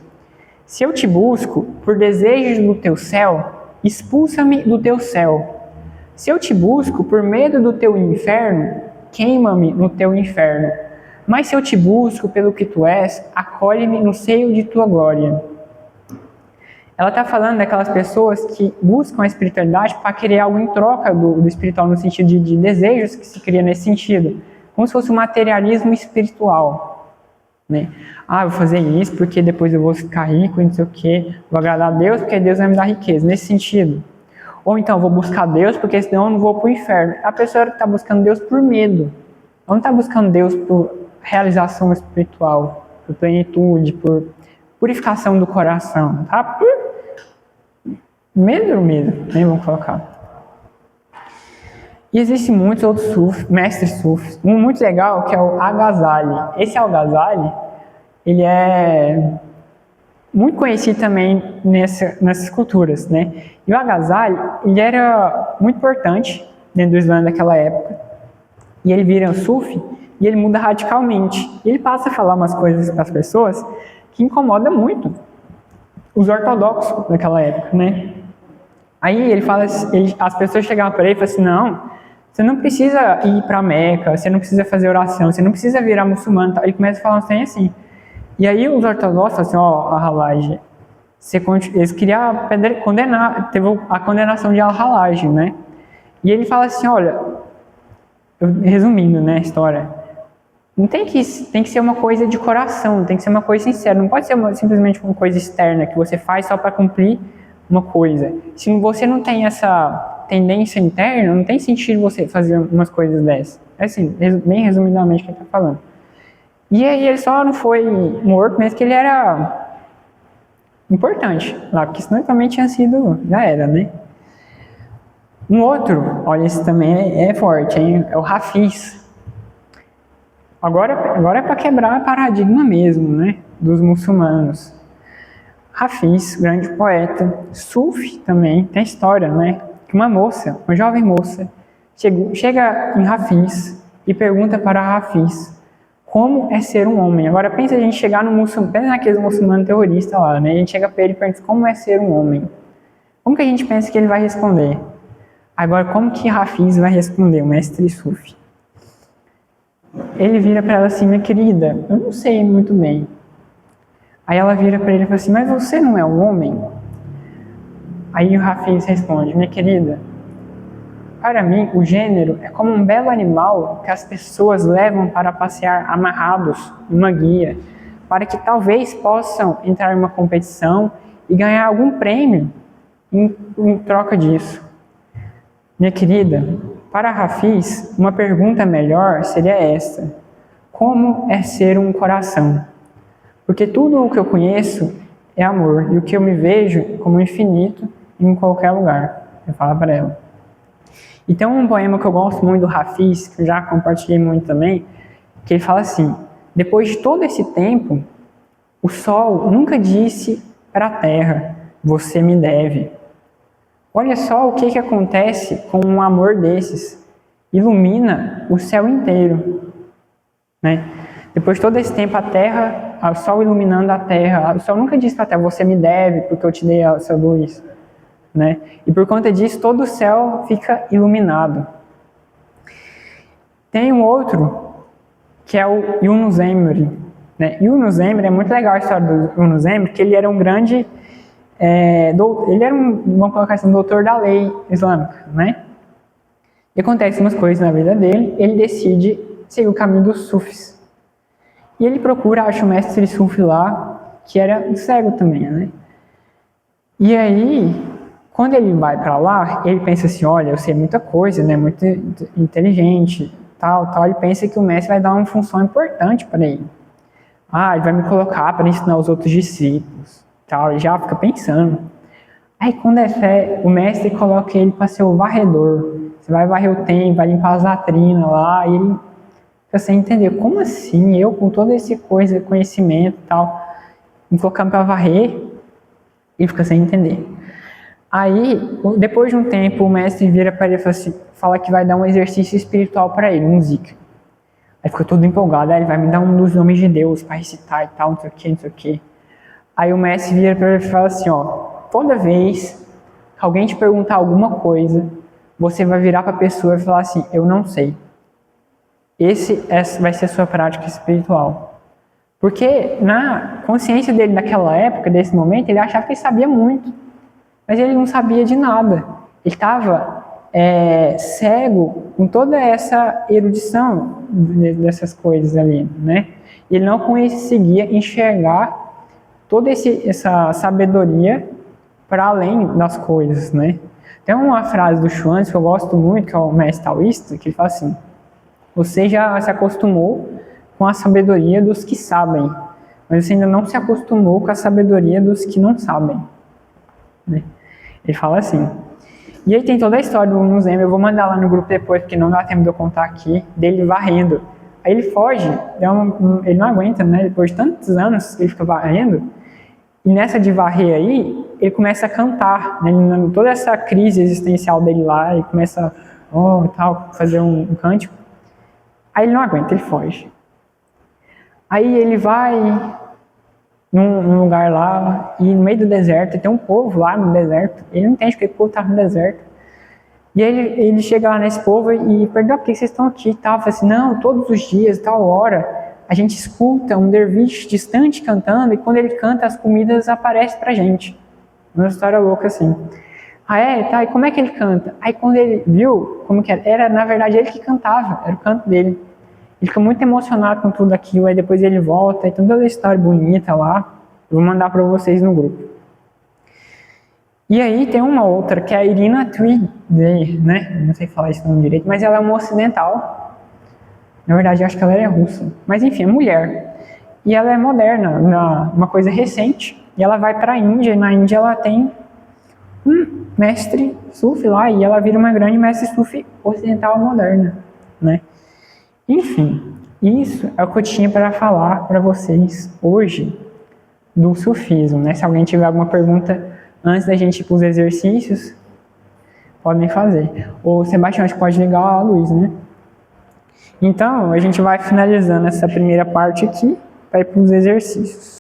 se eu te busco por desejos do teu céu, expulsa-me do teu céu. Se eu te busco por medo do teu inferno, queima-me no teu inferno. Mas se eu te busco pelo que tu és, acolhe-me no seio de tua glória. Ela está falando daquelas pessoas que buscam a espiritualidade para querer algo em troca do espiritual, no sentido de desejos que se cria nesse sentido. Como se fosse um materialismo espiritual. Né? Ah, eu vou fazer isso porque depois eu vou ficar rico e não sei o quê. Vou agradar a Deus porque Deus vai me dar riqueza. Nesse sentido. Ou então, vou buscar Deus porque senão eu não vou para o inferno. A pessoa está buscando Deus por medo. Ela não está buscando Deus por realização espiritual, por plenitude, por purificação do coração. Tá? Por medo, nem vamos colocar. E existem muitos outros mestres sufis. Um muito legal que é o Al-Ghazali. Esse Al-Ghazali, ele é muito conhecido também nessas culturas, né? E o Al-Ghazali, ele era muito importante dentro do Islã daquela época. E ele vira um sufi e ele muda radicalmente. E ele passa a falar umas coisas para as pessoas que incomoda muito os ortodoxos daquela época, né? Aí ele fala, as pessoas chegavam para ele e falavam assim, não, você não precisa ir para Meca, você não precisa fazer oração, você não precisa virar muçulmano. Ele começa a falar assim. E aí os ortodoxos falam assim, a Halaj, eles queriam condenar, teve a condenação de Al-Halaj, né? E ele fala assim, olha, resumindo, né, a história, não tem que ser uma coisa de coração, tem que ser uma coisa sincera, não pode ser simplesmente uma coisa externa que você faz só para cumprir uma coisa. Se você não tem essa tendência interna, não tem sentido você fazer umas coisas dessas. É assim, bem resumidamente o que ele está falando. E aí ele só não foi morto, mas que ele era importante lá, porque senão ele também tinha sido, já era, né? Um outro, olha, esse também é forte, hein? É o Hafiz. Agora é para quebrar paradigma mesmo, né, dos muçulmanos. Hafiz, grande poeta, Sufi também, tem história, né, que uma jovem moça, chega em Hafiz e pergunta para Hafiz como é ser um homem. Agora pensa a gente chegar no muçulmano, pensa naquele muçulmano terrorista lá, né, a gente chega para ele e pergunta como é ser um homem. Como que a gente pensa que ele vai responder? Agora, como que Hafiz vai responder, o mestre Sufi? Ele vira para ela assim, minha querida, eu não sei muito bem. Aí ela vira para ele e fala assim, mas você não é um homem? Aí o Hafiz responde, minha querida, para mim o gênero é como um belo animal que as pessoas levam para passear amarrados numa guia, para que talvez possam entrar em uma competição e ganhar algum prêmio em troca disso. Minha querida, para Hafiz, uma pergunta melhor seria esta: como é ser um coração? Porque tudo o que eu conheço é amor, e o que eu me vejo como infinito em qualquer lugar. Eu falo para ela. E tem um poema que eu gosto muito do Hafiz, que eu já compartilhei muito também, que ele fala assim: depois de todo esse tempo, o sol nunca disse para a terra, você me deve. Olha só o que acontece com um amor desses. Ilumina o céu inteiro, né? Depois de todo esse tempo, a terra, o sol iluminando a terra, o sol nunca disse para a terra, você me deve porque eu te dei a sua luz, né? E por conta disso, todo o céu fica iluminado. Tem um outro, que é o Yunus Emre, né? Yunus Emre, é muito legal a história do Yunus Emre, que ele era um grande... ele era vamos colocar assim, um doutor da lei islâmica, né? E acontece umas coisas na vida dele, ele decide seguir o caminho dos sufis. E ele procura, acha o mestre sufi lá, que era um cego também, né? E aí, quando ele vai para lá, ele pensa assim, olha, eu sei muita coisa, né? Muito inteligente, tal. Ele pensa que o mestre vai dar uma função importante para ele. Ele vai me colocar para ensinar os outros discípulos, tal. Ele já fica pensando. Aí, quando é fé, o mestre coloca ele para ser o varredor. Você vai varrer o templo, vai limpar as latrinas lá, e ele fica sem entender. Como assim? Eu, com todo esse conhecimento e tal, me colocando para varrer, ele fica sem entender. Aí, depois de um tempo, o mestre vira para ele e fala que vai dar um exercício espiritual para ele, um zikr. Aí fica todo empolgado, ele vai me dar um dos nomes de Deus para recitar e tal, não sei o que, não sei o que. Aí o mestre vira para ele e fala assim, toda vez que alguém te perguntar alguma coisa, você vai virar para a pessoa e falar assim, eu não sei. Essa vai ser a sua prática espiritual. Porque na consciência dele naquela época, desse momento, ele achava que ele sabia muito. Mas ele não sabia de nada. Ele estava cego com toda essa erudição dessas coisas ali, né? Ele não conseguia enxergar toda essa sabedoria para além das coisas, né? Tem uma frase do Chuan que eu gosto muito, que é o mestre taoísta, que ele fala assim, você já se acostumou com a sabedoria dos que sabem, mas você ainda não se acostumou com a sabedoria dos que não sabem, né? Ele fala assim. E aí tem toda a história do Yunus Emre, eu vou mandar lá no grupo depois, porque não dá tempo de eu contar aqui, dele varrendo. Aí ele foge, ele não aguenta, né? Depois de tantos anos que ele fica varrendo, e nessa de varrer aí, ele começa a cantar, né? Toda essa crise existencial dele lá, ele começa fazer um cântico. Aí ele não aguenta, ele foge. Aí ele vai num lugar lá, e no meio do deserto, tem um povo lá no deserto, ele não entende porque o povo está no deserto. E aí ele chega lá nesse povo e pergunta, por que vocês estão aqui e tal? Fala assim, não, todos os dias, tal hora, a gente escuta um derviche distante cantando, e quando ele canta, as comidas aparecem pra gente. Uma história louca assim. E como é que ele canta? Aí quando ele viu como que era na verdade ele que cantava, era o canto dele. Ele fica muito emocionado com tudo aquilo, aí depois ele volta, e tem toda a história bonita lá, eu vou mandar para vocês no grupo. E aí tem uma outra, que é a Irina Tweed, né? Não sei falar esse nome direito, mas ela é uma ocidental. Na verdade, eu acho que ela é russa. Mas enfim, é mulher. E ela é moderna, uma coisa recente. E ela vai para a Índia, e na Índia ela tem um mestre sufi lá, e ela vira uma grande mestre sufi ocidental moderna, né? Enfim, isso é o que eu tinha para falar para vocês hoje do sufismo, né? Se alguém tiver alguma pergunta antes da gente ir para os exercícios, podem fazer. O Sebastião, acho que pode ligar a luz, né? Então, a gente vai finalizando essa primeira parte aqui para ir para os exercícios.